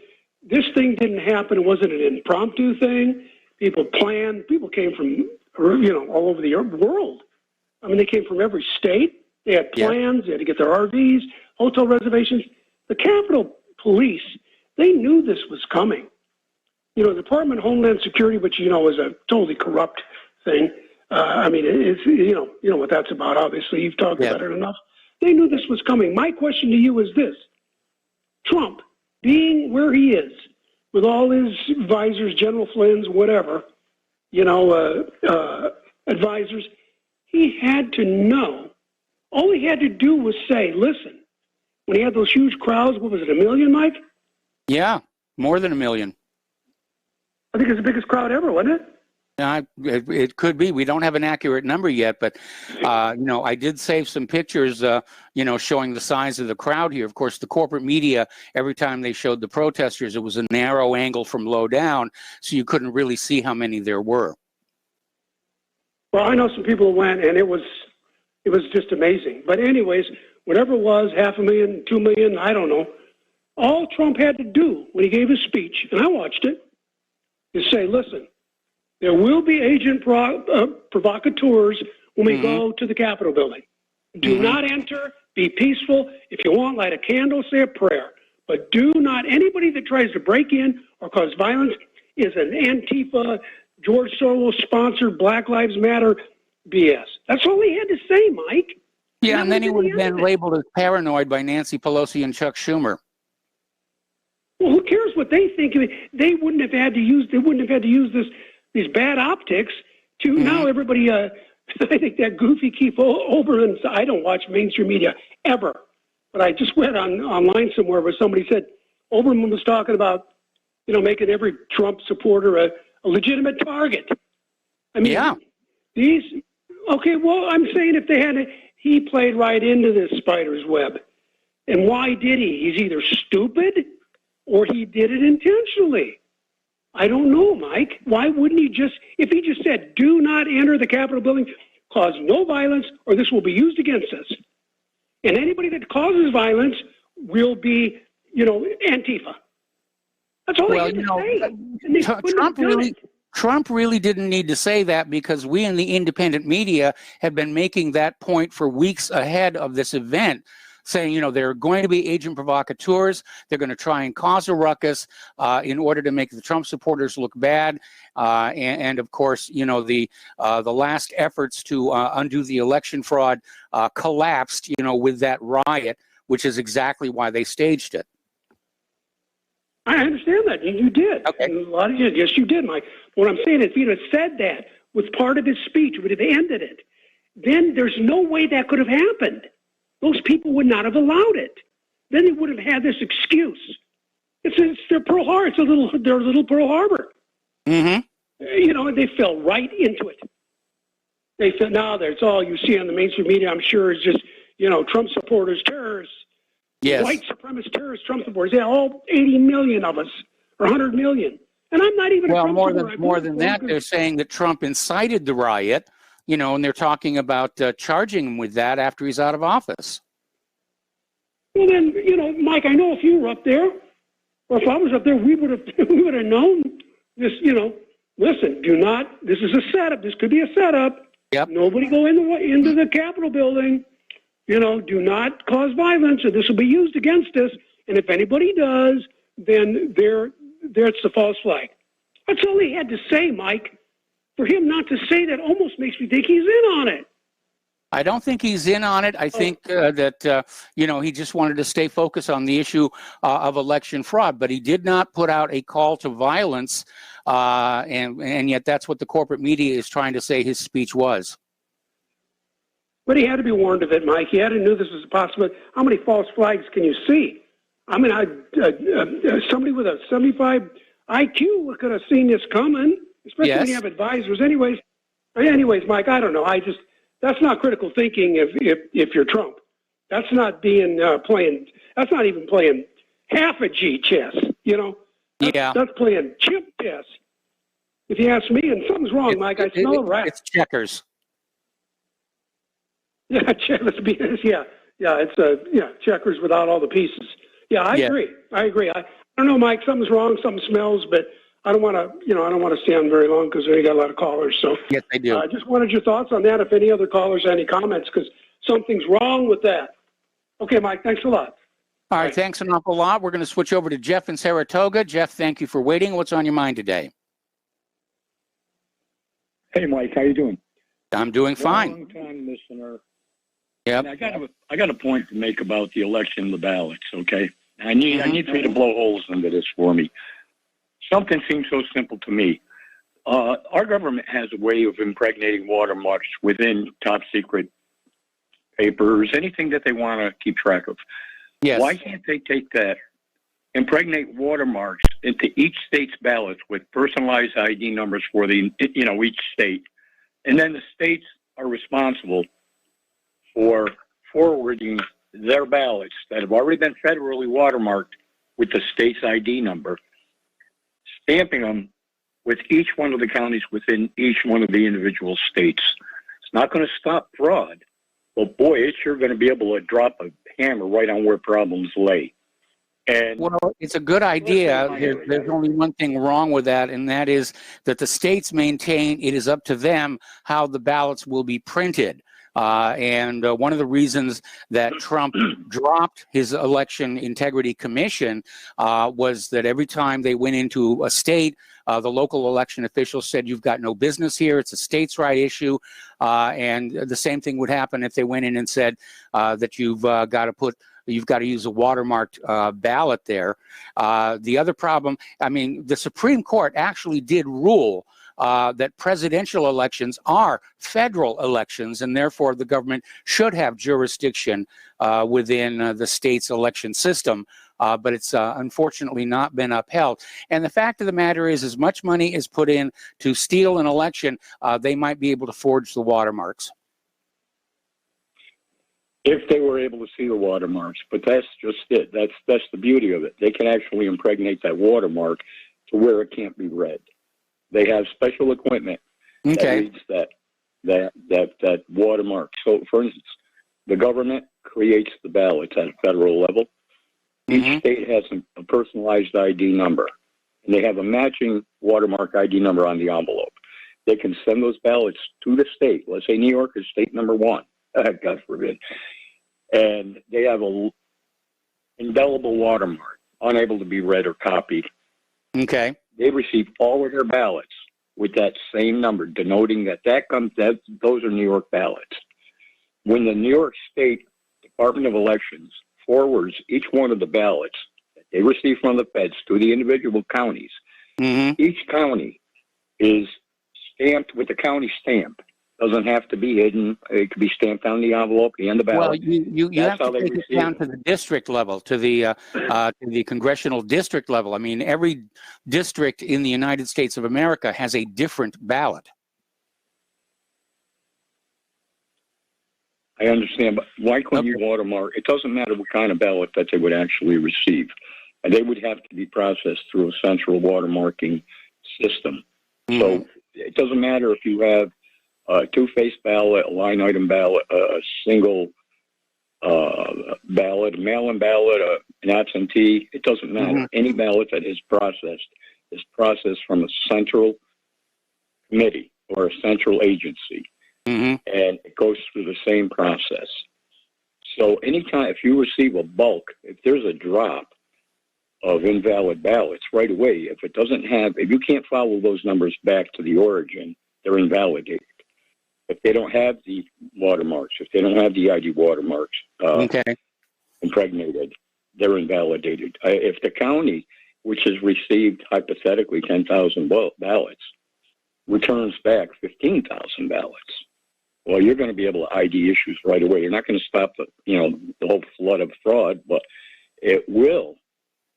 this thing didn't happen. It wasn't an impromptu thing. People planned. People came from, all over the world. I mean, they came from every state. They had plans. They had to get their RVs, hotel reservations. The Capitol Police, they knew this was coming. The Department of Homeland Security, which, is a totally corrupt thing. It's, you know what that's about, obviously. You've talked about it enough. They knew this was coming. My question to you is this. Trump, being where he is, with all his advisors, General Flynn's, whatever, advisors, he had to know. All he had to do was say, listen, when he had those huge crowds, what was it, 1 million, Mike? Yeah, more than 1 million. I think it's the biggest crowd ever, wasn't it? It could be. We don't have an accurate number yet, but, I did save some pictures, showing the size of the crowd here. Of course, the corporate media, every time they showed the protesters, it was a narrow angle from low down, so you couldn't really see how many there were. Well, I know some people who went, and it was just amazing. But anyways, whatever it was, 500,000, 2 million, I don't know. All Trump had to do when he gave his speech, and I watched it, is say, listen, there will be agent provocateurs when we go to the Capitol building. Do not enter. Be peaceful. If you want, light a candle, say a prayer. But do not, anybody that tries to break in or cause violence is an Antifa, George Soros-sponsored Black Lives Matter BS. That's all he had to say, Mike. Yeah, and then he would have been labeled as paranoid by Nancy Pelosi and Chuck Schumer. Well, who cares what they think? They wouldn't have had to use. They wouldn't have had to use these bad optics to now everybody. I think that goofy Keith Olbermann. I don't watch mainstream media ever, but I just went online somewhere where somebody said Olbermann was talking about, making every Trump supporter a legitimate target. I mean, okay. Well, I'm saying if they had he played right into this spider's web, and why did he? He's either stupid or he did it intentionally. I don't know, Mike. Why wouldn't he if he just said, do not enter the Capitol building, cause no violence, or this will be used against us. And anybody that causes violence will be, Antifa. That's all he had to say. Trump really didn't need to say that, because we in the independent media have been making that point for weeks ahead of this event, saying, there are going to be agent provocateurs. They're going to try and cause a ruckus in order to make the Trump supporters look bad. And of course, the last efforts to undo the election fraud collapsed, with that riot, which is exactly why they staged it. I understand that. You did. Okay. And a lot of you, yes, you did, Mike. What I'm saying is, if he'd have said that was part of his speech, would have ended it, then there's no way that could have happened. Those people would not have allowed it. Then they would have had this excuse. It's their Pearl Harbor. It's their little Pearl Harbor. Mm-hmm. They fell right into it. They said, now that's all you see on the mainstream media, I'm sure, is just, Trump supporters, terrorists, white supremacist terrorists, Trump supporters. Yeah, all 80 million of us, or 100 million. And I'm not even a Trump supporter. More than that, they're saying that Trump incited the riot. And they're talking about charging him with that after he's out of office. Well, then, Mike, I know if you were up there, or if I was up there, we would have known this. Listen, do not. This is a setup. This could be a setup. Yep. Nobody go into the Capitol building. Do not cause violence, or this will be used against us. And if anybody does, then there's the false flag. That's all he had to say, Mike. For him not to say that almost makes me think he's in on it. I don't think he's in on it. I think that he just wanted to stay focused on the issue of election fraud, but he did not put out a call to violence, and yet that's what the corporate media is trying to say his speech was. But he had to be warned of it, Mike. He had to know this was a possibility. How many false flags can you see? I mean, somebody with a 75 IQ could have seen this coming. Especially when you have advisors. Anyways, Mike, I don't know. That's not critical thinking if you're Trump. That's not being playing. That's not even playing half a G chess. That's playing chimp chess. If you ask me, and something's wrong, Mike. I smell a rat. It's checkers. Yeah, it's checkers without all the pieces. Yeah, I agree. I don't know, Mike. Something's wrong. Something smells, but I don't want to stay on very long because we got a lot of callers. So yes, I do. I just wanted your thoughts on that. If any other callers have any comments, because something's wrong with that. Okay, Mike. Thanks a lot. All right. Thanks an awful lot. We're going to switch over to Jeff in Saratoga. Jeff, thank you for waiting. What's on your mind today? Hey, Mike. How you doing? I'm doing fine. Long-time listener. Yep. I got a point to make about the election, the ballots. Okay. I need for you to blow holes into this for me. Something seems so simple to me. Our government has a way of impregnating watermarks within top secret papers, anything that they want to keep track of. Yes. Why can't they take that, impregnate watermarks into each state's ballots with personalized ID numbers for each state, and then the states are responsible for forwarding their ballots that have already been federally watermarked with the state's ID number, stamping them with each one of the counties within each one of the individual states. It's not going to stop fraud, but boy, it's sure going to be able to drop a hammer right on where problems lay. And well, it's a good idea. There's only one thing wrong with that, and that is that the states maintain it is up to them how the ballots will be printed. And one of the reasons that Trump dropped his election integrity commission was that every time they went into a state, the local election officials said, you've got no business here. It's a states' right issue. And the same thing would happen if they went in and said that you've got to use a watermarked ballot there. The other problem, the Supreme Court actually did rule that presidential elections are federal elections, and therefore the government should have jurisdiction within the state's election system. But it's unfortunately not been upheld. And the fact of the matter is, as much money is put in to steal an election, they might be able to forge the watermarks. If they were able to see the watermarks, but that's just it. That's the beauty of it. They can actually impregnate that watermark to where it can't be read. They have special equipment that reads that watermark. So, for instance, the government creates the ballots at a federal level. Each state has a personalized ID number, and they have a matching watermark ID number on the envelope. They can send those ballots to the state. Let's say New York is state number 1. God forbid. And they have a indelible watermark, unable to be read or copied. Okay. They receive all of their ballots with that same number, denoting that those are New York ballots. When the New York State Department of Elections forwards each one of the ballots that they receive from the feds to the individual counties, each county is stamped with the county stamp. Doesn't have to be hidden. It could be stamped on the envelope and the ballot. Well, you have to take it down to the district level, to the congressional district level. Every district in the United States of America has a different ballot. I understand, but why couldn't you watermark? It doesn't matter what kind of ballot that they would actually receive. And they would have to be processed through a central watermarking system. So it doesn't matter if you have a two-faced ballot, a line item ballot, a single ballot, a mail-in ballot, an absentee. It doesn't matter. Any ballot that is processed from a central committee or a central agency, and it goes through the same process. So anytime, if you receive a bulk, if there's a drop of invalid ballots right away, if you can't follow those numbers back to the origin, they're invalidated. If they don't have the watermarks, if they don't have the ID watermarks impregnated, they're invalidated. If the county, which has received hypothetically 10,000 ballots, returns back 15,000 ballots, well, you're going to be able to ID issues right away. You're not going to stop the whole flood of fraud, but it will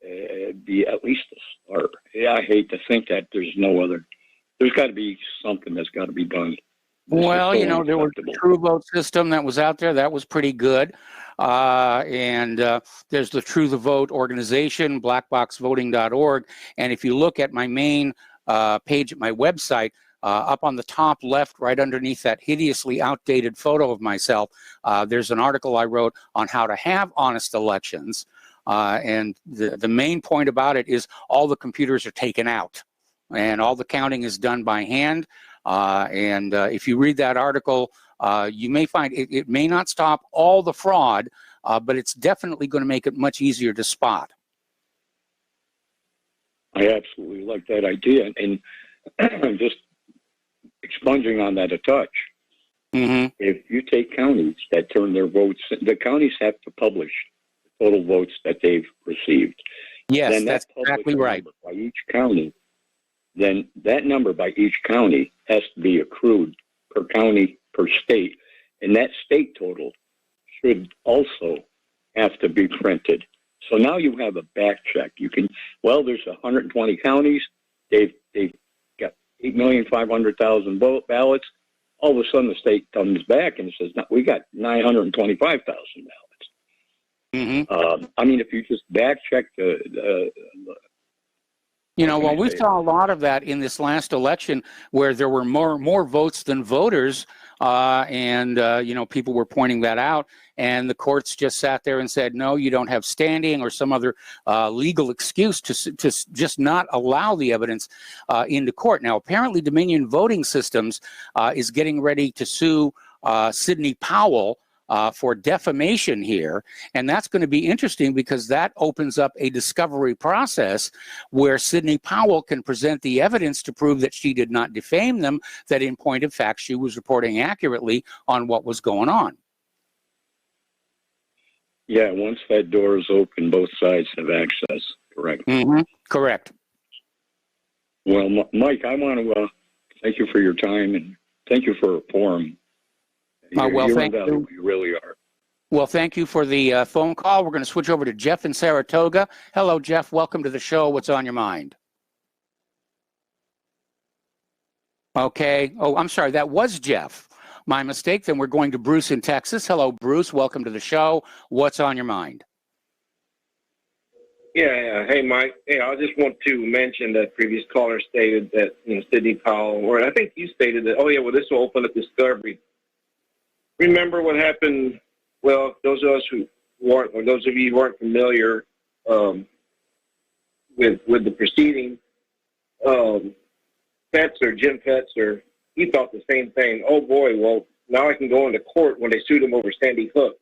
be at least a start. I hate to think that there's got to be something that's got to be done. Well, there was a True Vote system that was out there. That was pretty good. And there's the True the Vote organization, blackboxvoting.org. And if you look at my main page at my website, up on the top left, right underneath that hideously outdated photo of myself, there's an article I wrote on how to have honest elections. And the main point about it is all the computers are taken out and all the counting is done by hand. And if you read that article, you may find it may not stop all the fraud, but it's definitely going to make it much easier to spot. I absolutely like that idea. And just expunging on that a touch, if you take counties that turn their votes, the counties have to publish total votes that they've received. Yes, then that's exactly right. By each county, then that number by each county has to be accrued per county, per state, and that state total should also have to be printed. So now you have a back check. You can, well, there's 120 counties. They've got 8,500,000 ballots. All of a sudden, the state comes back and says, "No, we got 925,000 ballots." Mm-hmm. I mean, if you just back check well, we saw a lot of that in this last election where there were more votes than voters, and people were pointing that out, and the courts just sat there and said, no, you don't have standing, or some other legal excuse to just not allow the evidence into court. Now, apparently Dominion Voting Systems is getting ready to sue Sidney Powell for defamation here, and that's going to be interesting because that opens up a discovery process where Sidney Powell can present the evidence to prove that she did not defame them, that in point of fact she was reporting accurately on what was going on. Yeah, once that door is open, both sides have access, correct? Mm-hmm. Correct. Well, Mike, I want to thank you for your time, and thank you for a forum. Thank you. You really are. Well, thank you for the phone call. We're going to switch over to Jeff in Saratoga. Hello, Jeff. Welcome to the show. What's on your mind? Okay. Oh, I'm sorry. That was Jeff. My mistake. Then we're going to Bruce in Texas. Hello, Bruce. Welcome to the show. What's on your mind? Yeah. Hey, Mike. Hey, I just want to mention that previous caller stated that, Sidney Powell, or I think you stated that, this will open up discovery. Remember what happened? Well, those of us who weren't, or those of you who aren't familiar with the proceeding, Jim Fetzer, he thought the same thing. Oh boy, well now I can go into court when they sued him over Sandy Hook.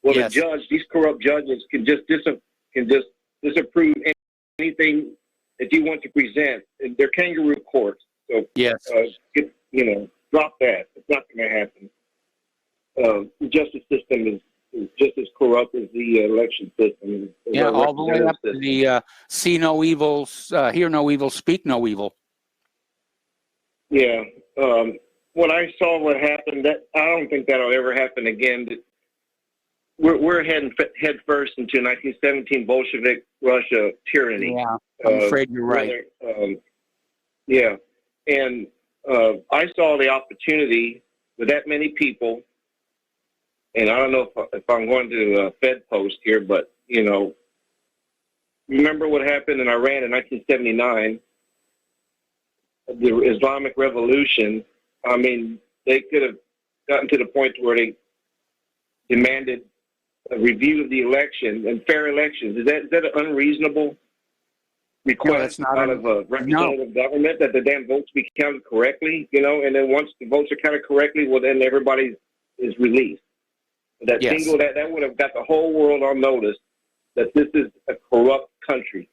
Well, yes. The judge, these corrupt judges can just disapprove anything that you want to present. They're kangaroo courts. So yes, drop that. It's not going to happen. The justice system is just as corrupt as the election system. Yeah, all the way up to the see no evil, hear no evil, speak no evil. Yeah. When I saw what happened, that I don't think that'll ever happen again. We're heading head first into 1917 Bolshevik Russia tyranny. Yeah, I'm afraid you're right. Yeah, and I saw the opportunity with that many people. And I don't know if I'm going to Fed post here, but, remember what happened in Iran in 1979, the Islamic Revolution. I mean, they could have gotten to the point where they demanded a review of the election and fair elections. Is that an unreasonable request out of a representative government that the damn votes be counted correctly, and then once the votes are counted correctly, well, then everybody is released. That would have got the whole world on notice that this is a corrupt country.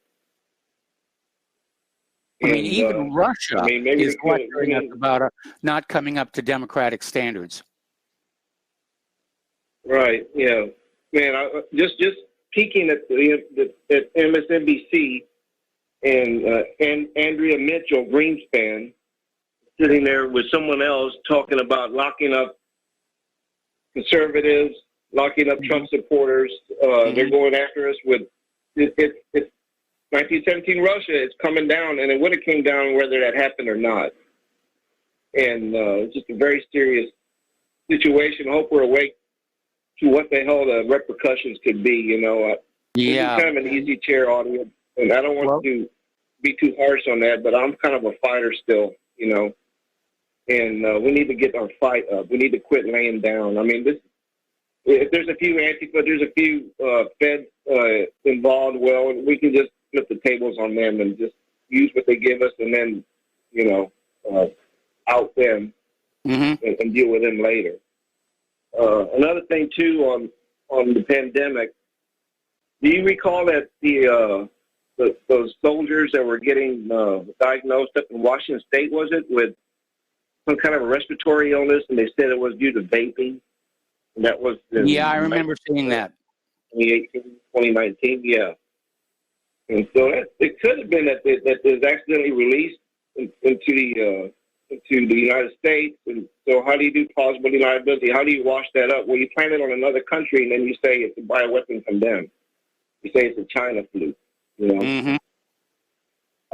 Even Russia is lecturing us about not coming up to democratic standards. Right. Yeah. Man, just peeking at MSNBC and Andrea Mitchell Greenspan sitting there with someone else talking about locking up conservatives, locking up Trump supporters. They're going after us with it's 1917 Russia. It's coming down, and it would have came down whether that happened or not. And it's just a very serious situation. I hope we're awake to what the hell the repercussions could be. This is kind of an easy chair audience, and I don't want to be too harsh on that, but I'm kind of a fighter still, And we need to get our fight up. We need to quit laying down. I mean, if there's a few Antifa, there's a few Feds involved, well, we can just flip the tables on them and just use what they give us and then, out them and deal with them later. Another thing, too, on the pandemic, do you recall that those soldiers that were getting diagnosed up in Washington State, was it, with some kind of a respiratory illness, and they said it was due to vaping? And that was I remember seeing that. 2018, 2019. Yeah. And so it could have been that it was accidentally released into the United States. And so how do you do plausible deniability? How do you wash that up? Well, you plant it on another country, and then you say it's a bioweapon from them. You say it's a China flu, you know. Mm-hmm.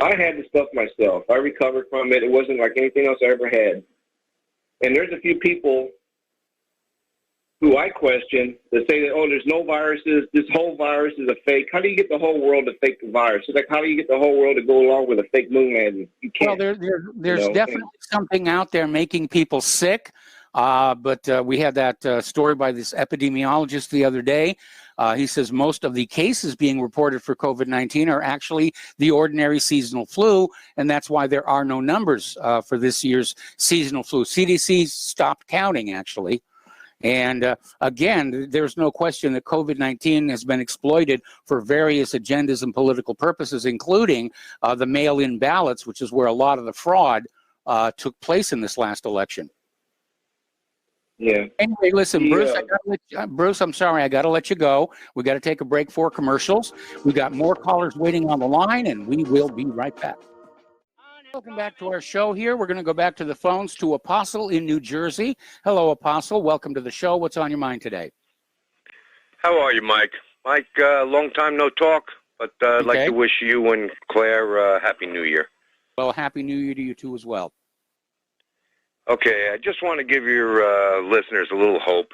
I had the stuff myself. I recovered from it. It wasn't like anything else I ever had. And there's a few people who I question that say that, oh, there's no viruses. This whole virus is a fake. How do you get the whole world to fake the virus? It's like, how do you get the whole world to go along with a fake moon landing? You can't. Well, there's definitely something out there making people sick. But we had that story by this epidemiologist the other day. He says most of the cases being reported for COVID-19 are actually the ordinary seasonal flu, and that's why there are no numbers for this year's seasonal flu. CDC stopped counting, actually. And again, there's no question that COVID-19 has been exploited for various agendas and political purposes, including the mail-in ballots, which is where a lot of the fraud took place in this last election. Yeah. Anyway, listen, Bruce, Bruce, I'm sorry, I got to let you go. We got to take a break for commercials. We got more callers waiting on the line, and we will be right back. Welcome back to our show here. We're going to go back to the phones to Apostle in New Jersey. Hello, Apostle. Welcome to the show. What's on your mind today? How are you, Mike? Mike, long time no talk, but I'd like to wish you and Claire Happy New Year. Well, Happy New Year to you too as well. Okay, I just want to give your listeners a little hope.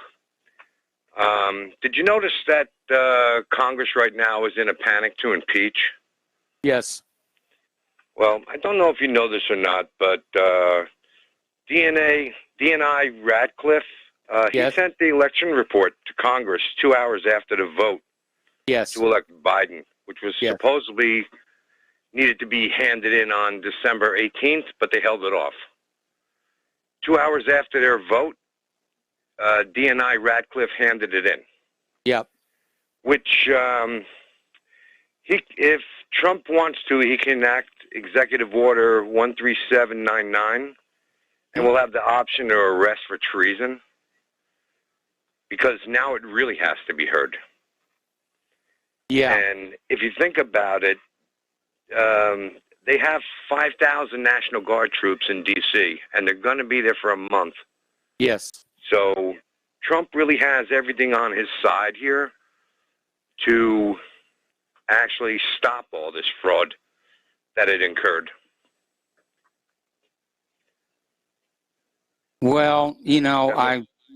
Did you notice that Congress right now is in a panic to impeach? Yes. Well, I don't know if you know this or not, but DNI Radcliffe, he sent the election report to Congress 2 hours after the vote to elect Biden, which was supposedly needed to be handed in on December 18th, but they held it off. 2 hours after their vote, DNI Radcliffe handed it in. Yep. Which, if Trump wants to, he can enact Executive Order 13799, and we'll have the option to arrest for treason, because now it really has to be heard. Yeah. And if you think about it, they have 5,000 National Guard troops in D.C., and they're going to be there for a month. Yes. So Trump really has everything on his side here to actually stop all this fraud that it incurred. Well, you know,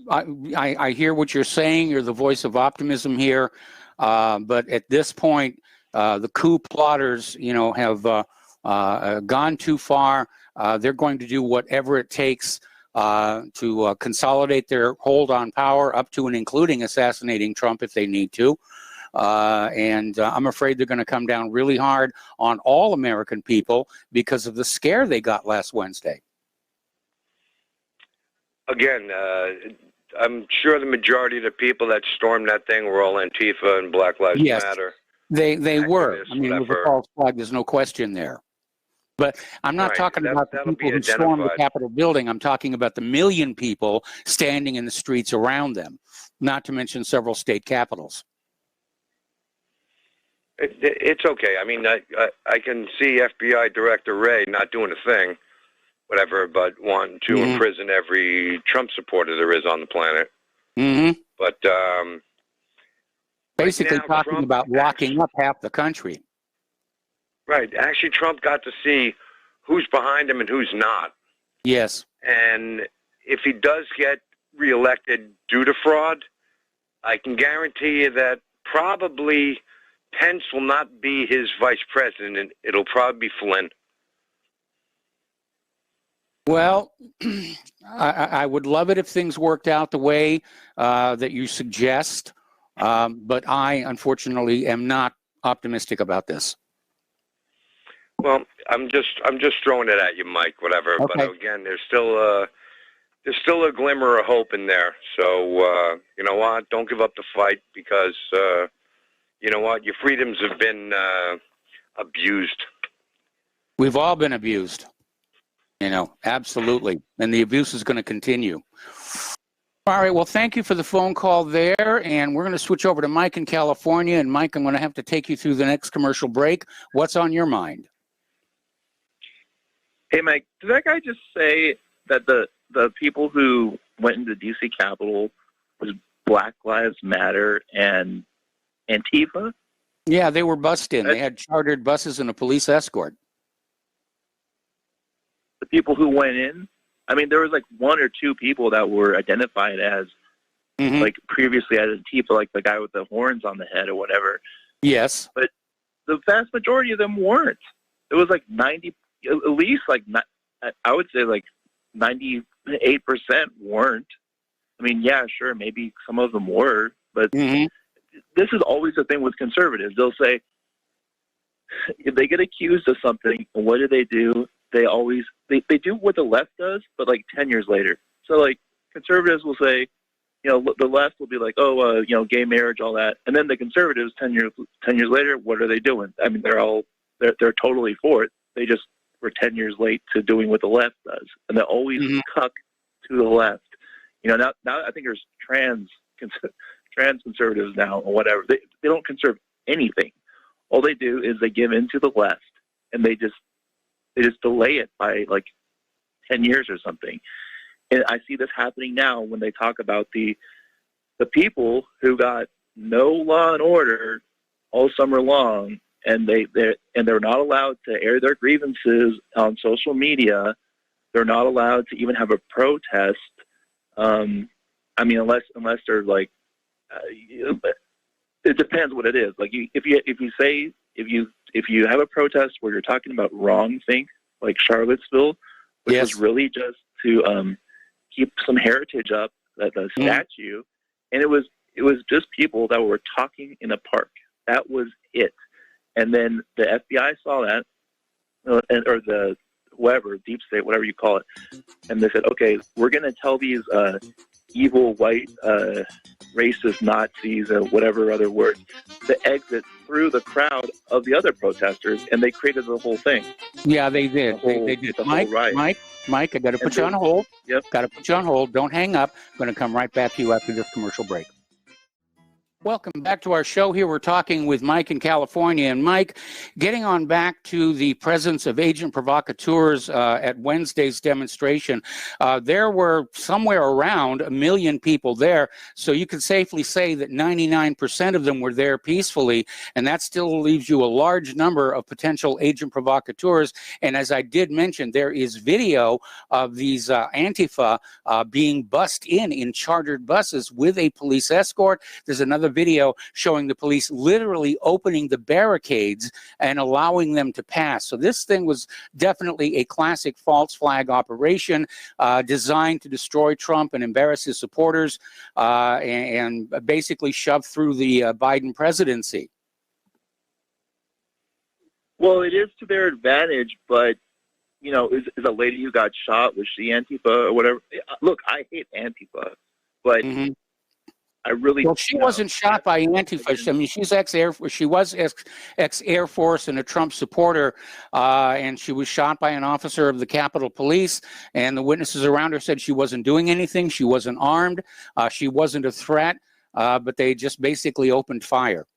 I hear what you're saying. You're the voice of optimism here. But at this point, the coup plotters, you know, have gone too far. They're going to do whatever it takes to consolidate their hold on power, up to and including assassinating Trump if they need to. And I'm afraid they're going to come down really hard on all American people because of the scare they got last Wednesday. Again, I'm sure the majority of the people that stormed that thing were all Antifa and Black Lives Matter. They were. I mean, it was a false flag. There's no question there. But I'm not talking about the people who stormed the Capitol building. I'm talking about the million people standing in the streets around them, not to mention several state capitals. It's okay. I mean, I can see FBI Director Wray not doing a thing, whatever, but wanting to imprison every Trump supporter there is on the planet. But basically right now, talking about locking up half the country. Right. Actually, Trump got to see who's behind him and who's not. Yes. And if he does get reelected due to fraud, I can guarantee you that probably Pence will not be his vice president. It'll probably be Flynn. Well, I would love it if things worked out the way that you suggest, but I, unfortunately, am not optimistic about this. Well, I'm just throwing it at you, Mike. Whatever. Okay. But again, there's still a glimmer of hope in there. So you know what? Don't give up the fight, because you know what? Your freedoms have been abused. We've all been abused. You know, absolutely. And the abuse is going to continue. All right. Well, thank you for the phone call there. And we're going to switch over to Mike in California. And Mike, I'm going to have to take you through the next commercial break. What's on your mind? Hey, Mike, did that guy just say that the people who went into the D.C. Capitol was Black Lives Matter and Antifa? Yeah, they were bussed in. They had chartered buses and a police escort. The people who went in? I mean, there was like one or two people that were identified as, like, previously as Antifa, like the guy with the horns on the head or whatever. Yes. But the vast majority of them weren't. It was like 90, at least like, I would say like 98% weren't. I mean, yeah, sure, maybe some of them were, but this is always the thing with conservatives. They'll say, if they get accused of something, what do? They always they do what the left does, but like 10 years later. So like conservatives will say, you know, the left will be like, oh, you know, gay marriage, all that, and then the conservatives 10 years later, what are they doing? I mean, they're totally for it. They just were 10 years late to doing what the left does, and they always cuck to the left. You know, now I think there's trans conservatives now or whatever. They don't conserve anything. All they do is they give in to the left, and they just delay it by like 10 years or something. And I see this happening now when they talk about the people who got no law and order all summer long, and they're not allowed to air their grievances on social media. They're not allowed to even have a protest. I mean, unless they're like, it depends what it is. Like if you have a protest where you're talking about wrong things, like Charlottesville, which was really just to keep some heritage up, the statue, and it was just people that were talking in a park. That was it. And then the FBI saw that, or the whoever, deep state, whatever you call it, and they said, okay, we're going to tell these evil white racist Nazis or whatever other words to exit through the crowd of the other protesters, and they created the whole thing. Yeah, they did. They did. Mike, I got to put you on hold. Yep. Got to put you on hold. Don't hang up. I'm going to come right back to you after this commercial break. Welcome back to our show. Here we're talking with Mike in California. And Mike, getting on back to the presence of agent provocateurs at Wednesday's demonstration, there were somewhere around 1 million people there. So you could safely say that 99% of them were there peacefully. And that still leaves you a large number of potential agent provocateurs. And as I did mention, there is video of these Antifa being bussed in chartered buses with a police escort. There's another video showing the police literally opening the barricades and allowing them to pass. So this thing was definitely a classic false flag operation designed to destroy Trump and embarrass his supporters and basically shove through the Biden presidency. Well, it is to their advantage, but you know, is a lady who got shot, was she Antifa or whatever? Look, I hate Antifa, but I really she wasn't shot by Antifa. I mean, she's ex-Air Force. She was ex-Air Force and a Trump supporter, and she was shot by an officer of the Capitol Police. And the witnesses around her said she wasn't doing anything. She wasn't armed. She wasn't a threat. But they just basically opened fire.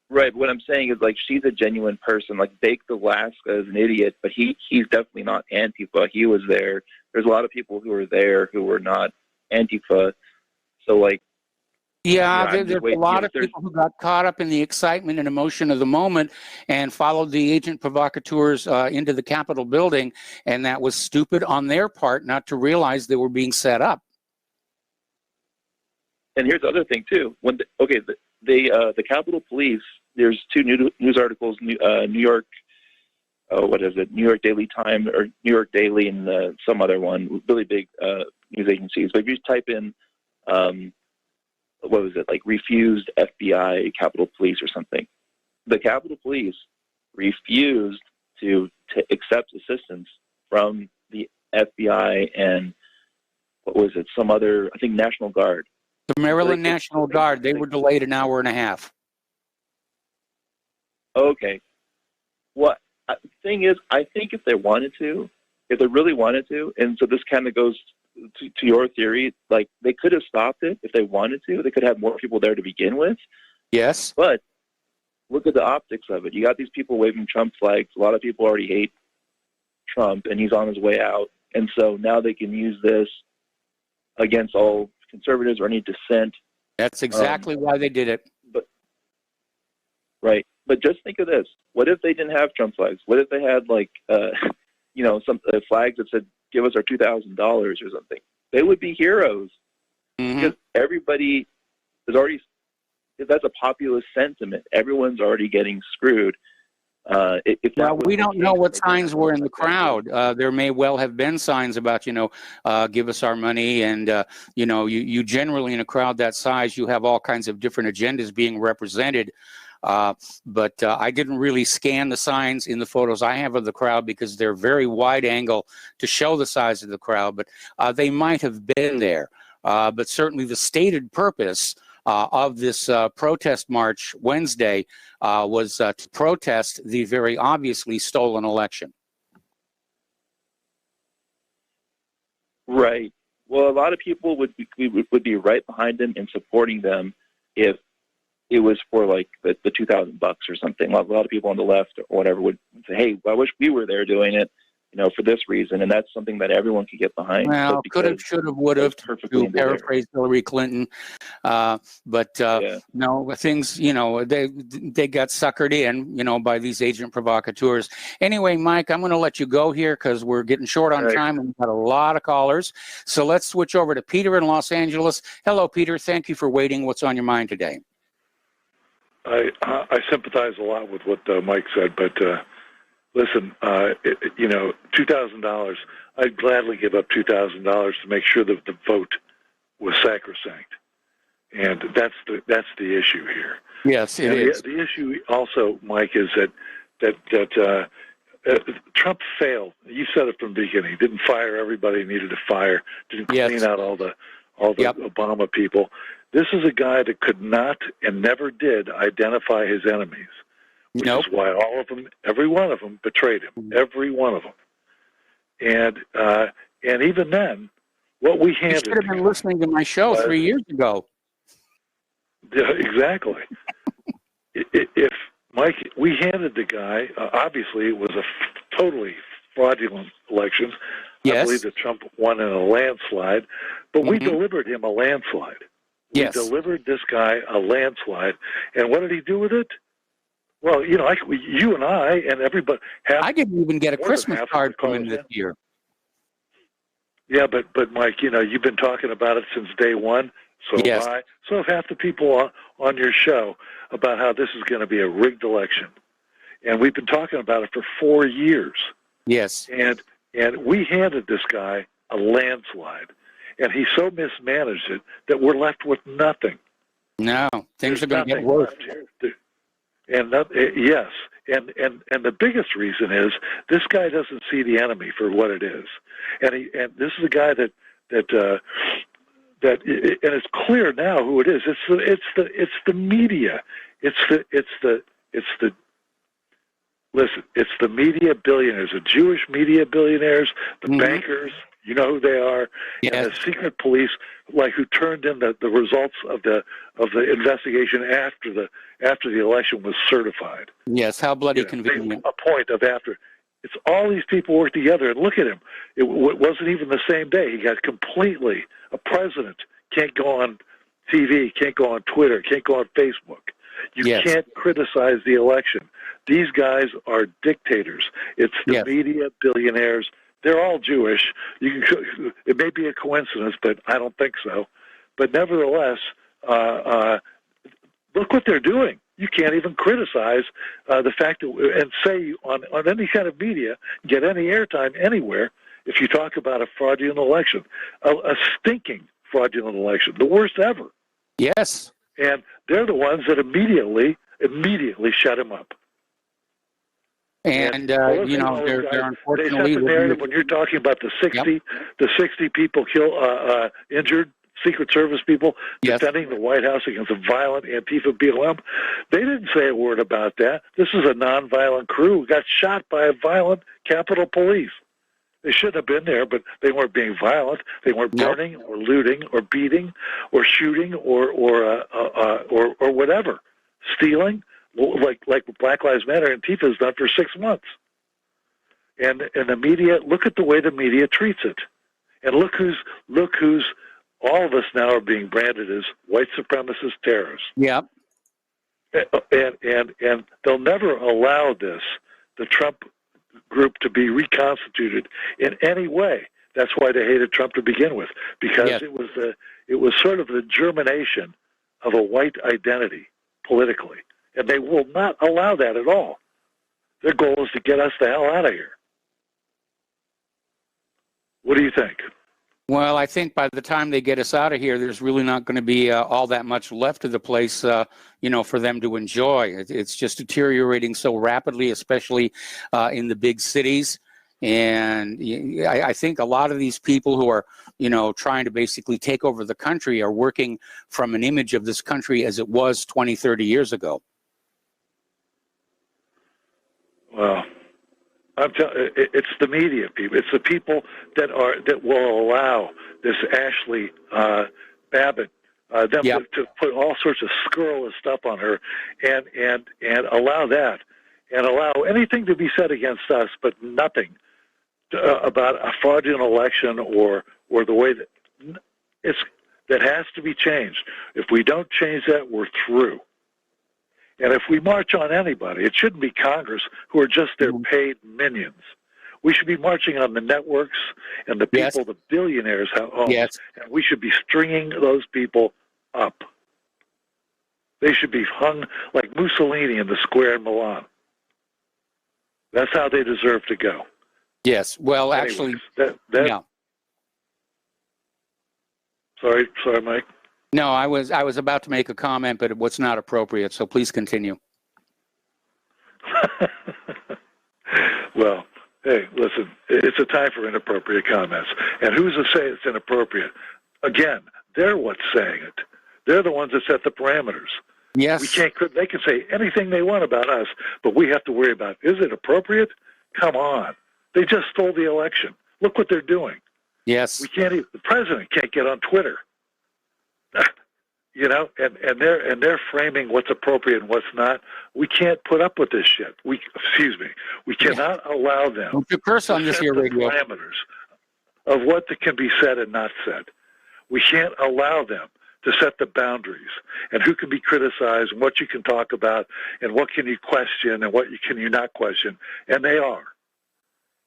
Right. But what I'm saying is, like, she's a genuine person. Like, Bake Alaska is an idiot, but he's definitely not Antifa. He was there. There's a lot of people who were there who were not Antifa. So, like, yeah, there's a lot of people who got caught up in the excitement and emotion of the moment and followed the agent provocateurs into the Capitol building, and that was stupid on their part not to realize they were being set up. And here's the other thing too. When the Capitol Police, there's two news articles, New York. What is it? New York Daily Times or New York Daily and some other one, really big news agencies. But if you type in, what was it, like refused FBI Capitol Police or something, the Capitol Police refused to accept assistance from the FBI and what was it, some other, I think, National Guard. The Maryland National Guard, they were delayed an hour and a half. Okay. Well, the thing is, I think if they really wanted to, and so this kind of goes to your theory, like they could have stopped it if they wanted to. They could have more people there to begin with. Yes. But look at the optics of it. You got these people waving Trump flags. A lot of people already hate Trump, and he's on his way out. And so now they can use this against all conservatives or any dissent. That's exactly why they did it. Right. But just think of this. What if they didn't have Trump flags? What if they had, like, some flags that said, give us our $2,000 or something? They would be heroes. Mm-hmm. Because everybody is already, if that's a populist sentiment, everyone's already getting screwed. Well, we don't know what signs were in the crowd. There may well have been signs about, give us our money. And, you generally in a crowd that size, you have all kinds of different agendas being represented. But I didn't really scan the signs in the photos I have of the crowd because they're very wide angle to show the size of the crowd. But they might have been there. But certainly the stated purpose of this protest march Wednesday was to protest the very obviously stolen election. Right. Well, a lot of people would be right behind them and supporting them if it was for like the $2,000 or something. A lot of people on the left or whatever would say, "Hey, I wish we were there doing it, for this reason," and that's something that everyone could get behind. Well, could have, should have, would have, to paraphrase Hillary Clinton. No, things, they got suckered in, by these agent provocateurs. Anyway, Mike, I'm going to let you go here because we're getting short on time and we've got a lot of callers. So let's switch over to Peter in Los Angeles. Hello, Peter. Thank you for waiting. What's on your mind today? I sympathize a lot with what Mike said, but listen, $2,000, I'd gladly give up $2,000 to make sure that the vote was sacrosanct. And that's the issue here. Yes, it is. The issue also, Mike, is that Trump failed. You said it from the beginning. He didn't fire everybody he needed to fire. Didn't clean out all the Obama people. This is a guy that could not and never did identify his enemies, which is why all of them, every one of them, betrayed him. Every one of them. And even then, what we handed... You should have been listening to my show 3 years ago. Yeah, exactly. If Mike, we handed the guy, obviously it was a totally fraudulent election. Yes. I believe that Trump won in a landslide, but we delivered him a landslide. We delivered this guy a landslide. And what did he do with it? Well, you and I and everybody... I didn't even get a Christmas card from him this year. Yeah, but Mike, you've been talking about it since day one. So have I. So have half the people on your show about how this is going to be a rigged election. And we've been talking about it for 4 years. Yes. And we handed this guy a landslide. And he so mismanaged it that we're left with nothing. No, things are going to get worse. And yes, and the biggest reason is this guy doesn't see the enemy for what it is, and this is a guy that and it's clear now who it is. It's the media. It's the media billionaires, the Jewish media billionaires, the bankers. You know who they are, and the secret police, who turned in the results of the investigation after the election was certified. Yes, how bloody convenient. A point of after. It's all these people work together, and look at him. It wasn't even the same day. He got completely. A president can't go on TV, can't go on Twitter, can't go on Facebook. You can't criticize the election. These guys are dictators. It's the media billionaires. They're all Jewish. It may be a coincidence, but I don't think so. But nevertheless, look what they're doing. You can't even criticize the fact that, and say on any kind of media, get any airtime anywhere if you talk about a fraudulent election, a stinking fraudulent election, the worst ever. Yes. And they're the ones that immediately shut him up. And they're unfortunately... They set the narrative when you're talking about the 60 people injured, Secret Service people defending the White House against a violent Antifa BLM. They didn't say a word about that. This is a nonviolent crew who got shot by a violent Capitol Police. They shouldn't have been there, but they weren't being violent. They weren't burning or looting or beating or shooting or whatever, stealing, like Black Lives Matter and Antifa has done for 6 months. And the media, look at the way the media treats it, and look who's all of us now are being branded as white supremacist terrorists. Yeah. And they'll never allow the Trump group to be reconstituted in any way. That's why they hated Trump to begin with, because it was sort of the germination of a white identity politically, and they will not allow that at all. Their goal is to get us the hell out of here. What do you think? Well, I think by the time they get us out of here, there's really not going to be all that much left of the place, for them to enjoy. It's just deteriorating so rapidly, especially in the big cities. And I think a lot of these people who are, trying to basically take over the country are working from an image of this country as it was 20, 30 years ago. Well, I'm telling it's the media people. It's the people that will allow this Ashley Babbitt to put all sorts of scurrilous stuff on her, and allow that, and allow anything to be said against us, but nothing about a fraudulent election or the way that has to be changed. If we don't change that, we're through. And if we march on anybody, it shouldn't be Congress, who are just their paid minions. We should be marching on the networks and the people, the billionaires have homes, and we should be stringing those people up. They should be hung like Mussolini in the square in Milan. That's how they deserve to go. Yes. Well, anyways, actually, Sorry, Mike. No, I was about to make a comment, but it was not appropriate, so please continue. Well, hey, listen, it's a time for inappropriate comments. And who's to say it's inappropriate? Again, they're what's saying it. They're the ones that set the parameters. Yes. They can say anything they want about us, but we have to worry about, is it appropriate? Come on. They just stole the election. Look what they're doing. Yes. The president can't get on Twitter. And they're framing what's appropriate and what's not. We can't put up with this shit. We cannot allow them. Don't you curse on this here radio. Parameters of what can be said and not said. We can't allow them to set the boundaries and who can be criticized and what you can talk about and what can you question and what can you not question. And they are.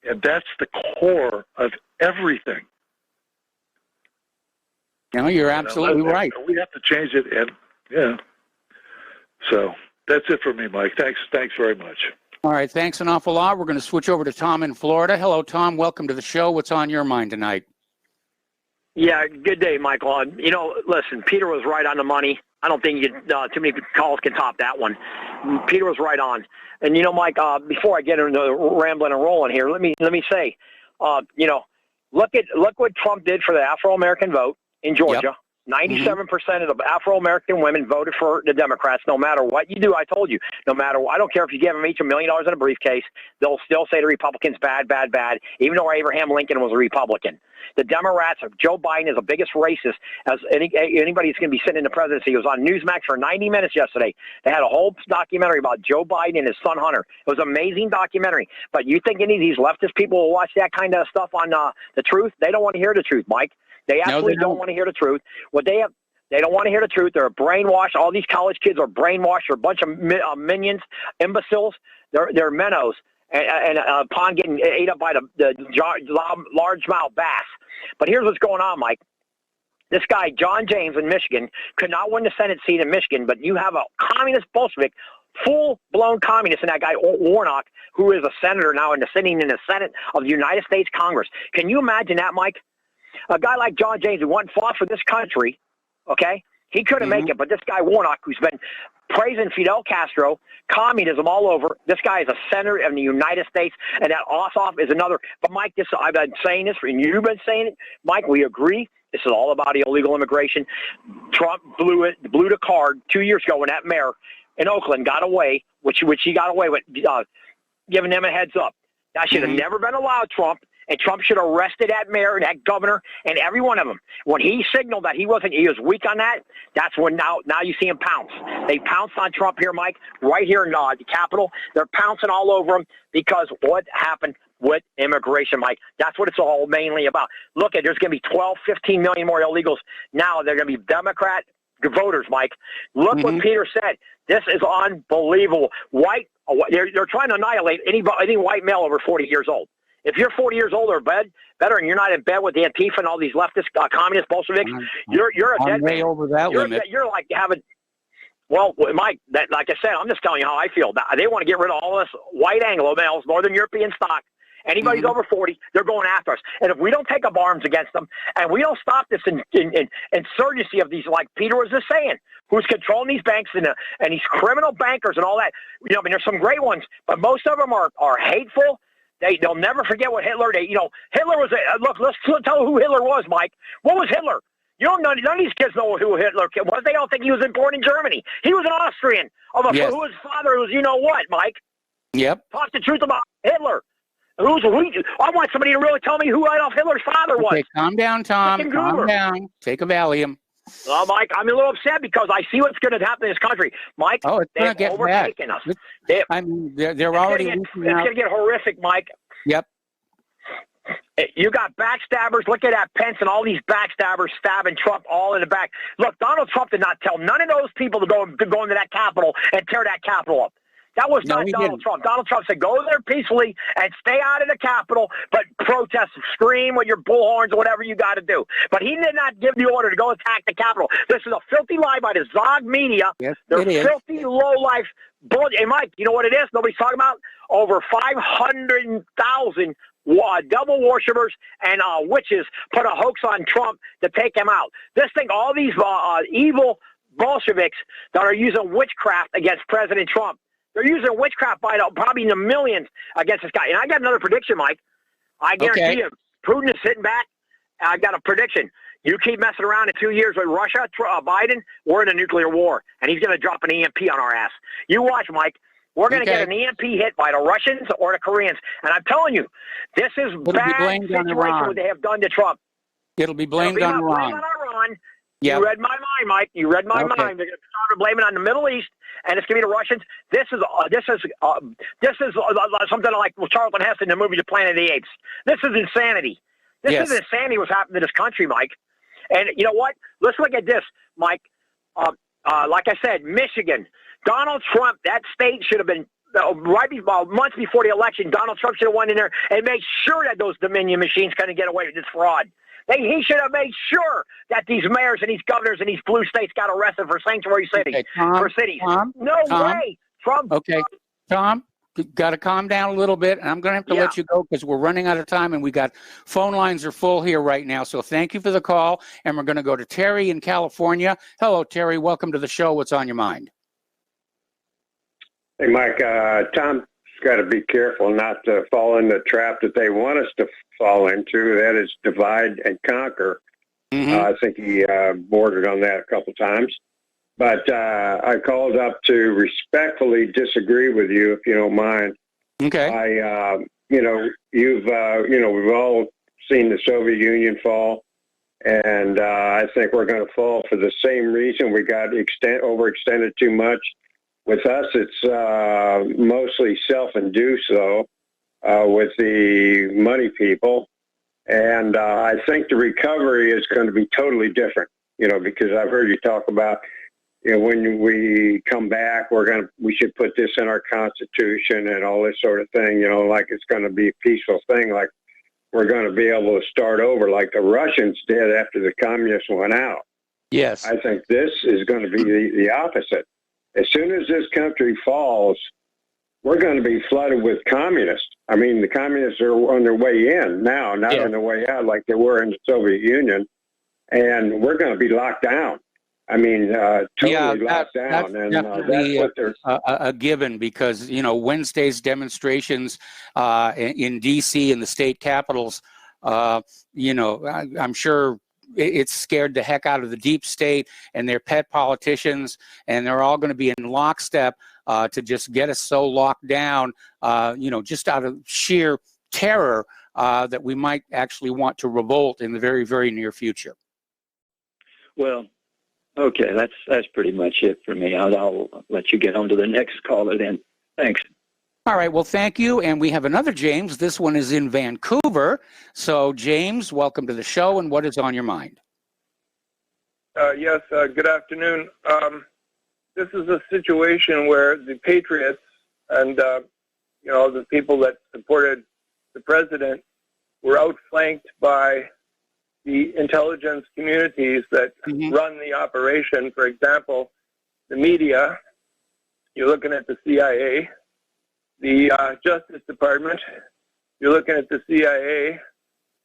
And that's the core of everything. No, you're absolutely right. We have to change it, and so that's it for me, Mike. Thanks very much. All right, thanks an awful lot. We're going to switch over to Tom in Florida. Hello, Tom. Welcome to the show. What's on your mind tonight? Yeah, good day, Michael. Listen, Peter was right on the money. I don't think too many calls can top that one. Peter was right on. And Mike, before I get into rambling and rolling here, let me say, look what Trump did for the Afro-American vote in Georgia. 97% of the Afro-American women voted for the Democrats. No matter what you do, I told you, I don't care if you give them each $1 million in a briefcase, they'll still say the Republicans bad, even though Abraham Lincoln was a Republican. The Democrats, Joe Biden is the biggest racist as anybody that's going to be sitting in the presidency. He was on Newsmax for 90 minutes yesterday. They had a whole documentary about Joe Biden and his son Hunter. It was an amazing documentary. But you think any of these leftist people will watch that kind of stuff on the truth? They don't want to hear the truth, Mike. They absolutely don't want to hear the truth. They don't want to hear the truth. They're brainwashed. All these college kids are brainwashed. They're a bunch of minions, imbeciles. They're minnows. And upon getting ate up by the largemouth bass. But here's what's going on, Mike. This guy, John James in Michigan, could not win the Senate seat in Michigan, but you have a communist Bolshevik, full-blown communist in that guy, Warnock, who is a senator now and sitting in the Senate of the United States Congress. Can you imagine that, Mike? A guy like John James who went and fought for this country, okay? He couldn't make it, but this guy Warnock, who's been praising Fidel Castro, communism all over. This guy is a senator of the United States, and that Ossoff is another. But, Mike, I've been saying this, and you've been saying it. Mike, we agree. This is all about illegal immigration. Trump blew the card 2 years ago when that mayor in Oakland got away, which he got away with, giving them a heads up. That should have never been allowed, Trump. And Trump should have arrested that mayor and that governor and every one of them. When he signaled that he was weak on that, that's when now you see him pounce. They pounced on Trump here, Mike, right here in the Capitol. They're pouncing all over him because what happened with immigration, Mike. That's what it's all mainly about. Look, there's going to be 12, 15 million more illegals. Now they're going to be Democrat voters, Mike. Look what Peter said. This is unbelievable. They're trying to annihilate any white male over 40 years old. If you're 40 years old or better, and you're not in bed with the Antifa and all these leftist communist Bolsheviks, you're a dead man. Over that limit. You're like having. Well, Mike, like I said, I'm just telling you how I feel. They want to get rid of all us white Anglo males, Northern European stock. Anybody's over 40, they're going after us. And if we don't take up arms against them, and we don't stop this insurgency of these, like Peter was just saying, who's controlling these banks and these criminal bankers and all that. I mean, there's some great ones, but most of them are hateful. They'll never forget what Hitler. Hitler was. Look, let's tell who Hitler was, Mike. What was Hitler? None of these kids know who Hitler was. They don't think he was born in Germany. He was an Austrian who his father was. You know what, Mike? Yep. Talk the truth about Hitler. I want somebody to really tell me who Adolf Hitler's father was. Okay, calm down, Tom. Calm down. Take a Valium. Well, Mike, I'm a little upset because I see what's going to happen in this country. Mike, they've overtaken us. I mean, they're already. It's going to get horrific, Mike. Yep. You got backstabbers. Look at that Pence and all these backstabbers stabbing Trump all in the back. Look, Donald Trump did not tell none of those people to go into that Capitol and tear that Capitol up. That was not Donald Trump. Donald Trump said, go there peacefully and stay out of the Capitol, but protest, scream with your bullhorns, whatever you got to do. But he did not give the order to go attack the Capitol. This is a filthy lie by the Zog media. Yes, they're filthy, low-life bull. And, Mike, you know what it is? Nobody's talking about? Over 500,000 devil worshippers and witches put a hoax on Trump to take him out. This thing, all these evil Bolsheviks that are using witchcraft against President Trump. They're using witchcraft by probably in the millions against this guy. And I got another prediction, Mike. I guarantee you, Putin is sitting back. I got a prediction. You keep messing around in 2 years with Russia, Biden, we're in a nuclear war. And he's going to drop an EMP on our ass. You watch, Mike. We're going to get an EMP hit by the Russians or the Koreans. And I'm telling you, this is bad situation what they have done to Trump. It'll be blamed on Iran. You read my mind, Mike. You read my mind. They're going to start blaming on the Middle East, and it's going to be the Russians. This is something like Charlton Heston in the movie The Planet of the Apes. This is insanity. This is insanity what's happened to this country, Mike. And you know what? Let's look at this, Mike. Like I said, Michigan, Donald Trump, that state should have been months before the election. Donald Trump should have went in there and made sure that those Dominion machines couldn't get away with this fraud. He should have made sure that these mayors and these governors and these blue states got arrested for sanctuary cities. Okay, Tom, no way. Trump. Okay, Tom, got to calm down a little bit. And I'm going to have to let you go because we're running out of time and we got phone lines are full here right now. So thank you for the call. And we're going to go to Terry in California. Hello, Terry. Welcome to the show. What's on your mind? Hey, Mike. Tom's got to be careful not to fall in the trap that they want us to fall into. That is divide and conquer. I think he bordered on that a couple times. But I called up to respectfully disagree with you, if you don't mind. Okay. We've all seen the Soviet Union fall, and I think we're going to fall for the same reason. We got overextended too much. With us, it's mostly self-induced, though, with the money people. And I think the recovery is going to be totally different, because I've heard you talk about, when we come back, we should put this in our Constitution and all this sort of thing, like it's going to be a peaceful thing, like we're going to be able to start over like the Russians did after the communists went out. Yes. I think this is going to be the opposite. As soon as this country falls, we're going to be flooded with communists. I mean, the communists are on their way in now, not on their way out like they were in the Soviet Union. And we're going to be locked down. I mean, totally locked down. That's definitely that's what a given because, Wednesday's demonstrations in D.C. and the state capitals, I'm sure it's scared the heck out of the deep state and their pet politicians, and they're all going to be in lockstep to just get us so locked down, just out of sheer terror that we might actually want to revolt in the very, very near future. Well, okay, that's pretty much it for me. I'll let you get on to the next caller then. Thanks. All right, well, thank you. And we have another James. This one is in Vancouver. So, James, welcome to the show, and what is on your mind? Yes, good afternoon. This is a situation where the patriots and, the people that supported the president were outflanked by the intelligence communities that run the operation. For example, the media, you're looking at the CIA, the Justice Department, you're looking at the CIA,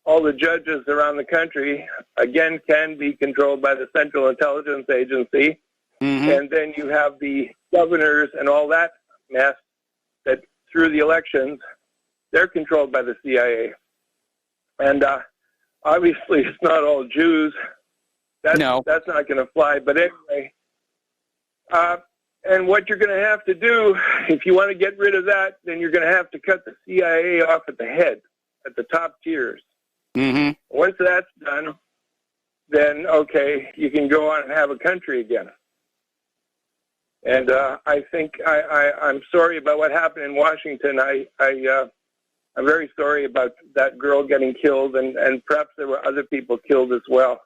all the judges around the country, again, can be controlled by the Central Intelligence Agency. And then you have the governors and all that mess that through the elections, they're controlled by the CIA. And obviously, it's not all Jews. That's not going to fly. But anyway, and what you're going to have to do, if you want to get rid of that, then you're going to have to cut the CIA off at the head, at the top tiers. Once that's done, then, okay, you can go on and have a country again. And I think I'm sorry about what happened in Washington. I'm very sorry about that girl getting killed, and perhaps there were other people killed as well.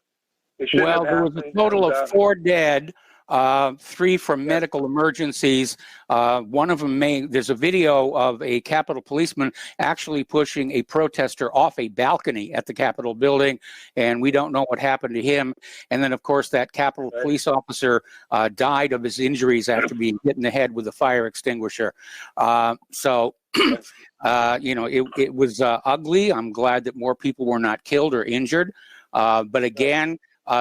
Well, there was a total of 4 dead, 3 from medical emergencies. One of them there's a video of a Capitol policeman actually pushing a protester off a balcony at the Capitol building, and we don't know what happened to him. And then, of course, that Capitol police officer died of his injuries after being hit in the head with a fire extinguisher. It was ugly. I'm glad that more people were not killed or injured. But again,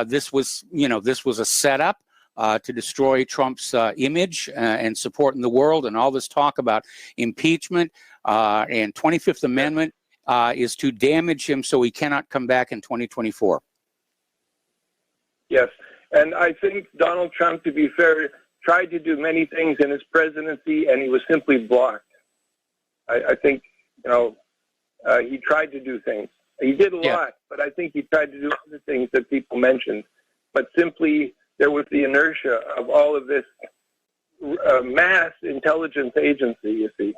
this was a setup to destroy Trump's image and support in the world, and all this talk about impeachment and 25th Amendment is to damage him so he cannot come back in 2024. Yes, and I think Donald Trump, to be fair, tried to do many things in his presidency, and he was simply blocked. I think, he tried to do things. He did a lot, but I think he tried to do other things that people mentioned. But simply, there was the inertia of all of this mass intelligence agency, you see.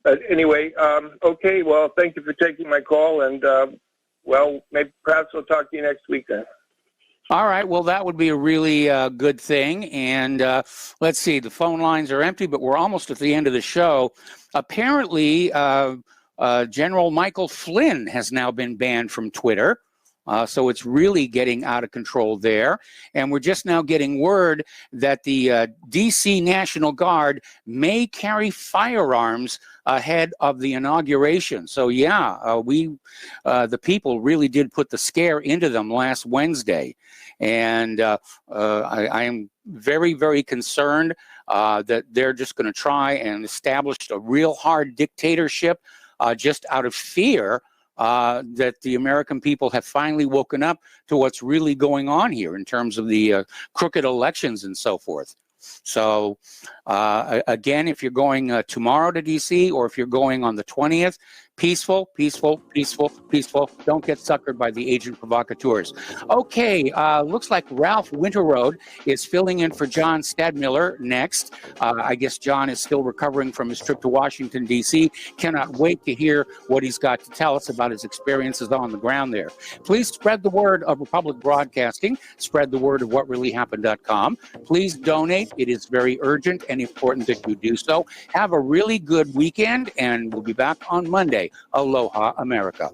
But anyway, okay, well, thank you for taking my call, and, maybe perhaps we'll talk to you next week then. All right, well, that would be a really good thing. And let's see, the phone lines are empty, but we're almost at the end of the show. Apparently, General Michael Flynn has now been banned from Twitter. So it's really getting out of control there. And we're just now getting word that the D.C. National Guard may carry firearms ahead of the inauguration. So, the people really did put the scare into them last Wednesday. And I am very, very concerned that they're just going to try and establish a real hard dictatorship just out of fear that the American people have finally woken up to what's really going on here in terms of the crooked elections and so forth. So, again, if you're going tomorrow to D.C. or if you're going on the 20th, peaceful. Don't get suckered by the agent provocateurs. Okay, looks like Ralph Winterroad is filling in for John Stadmiller next. I guess John is still recovering from his trip to Washington, D.C. Cannot wait to hear what he's got to tell us about his experiences on the ground there. Please spread the word of Republic Broadcasting. Spread the word of whatreallyhappened.com. Please donate. It is very urgent and important that you do so. Have a really good weekend, and we'll be back on Monday. Aloha, America.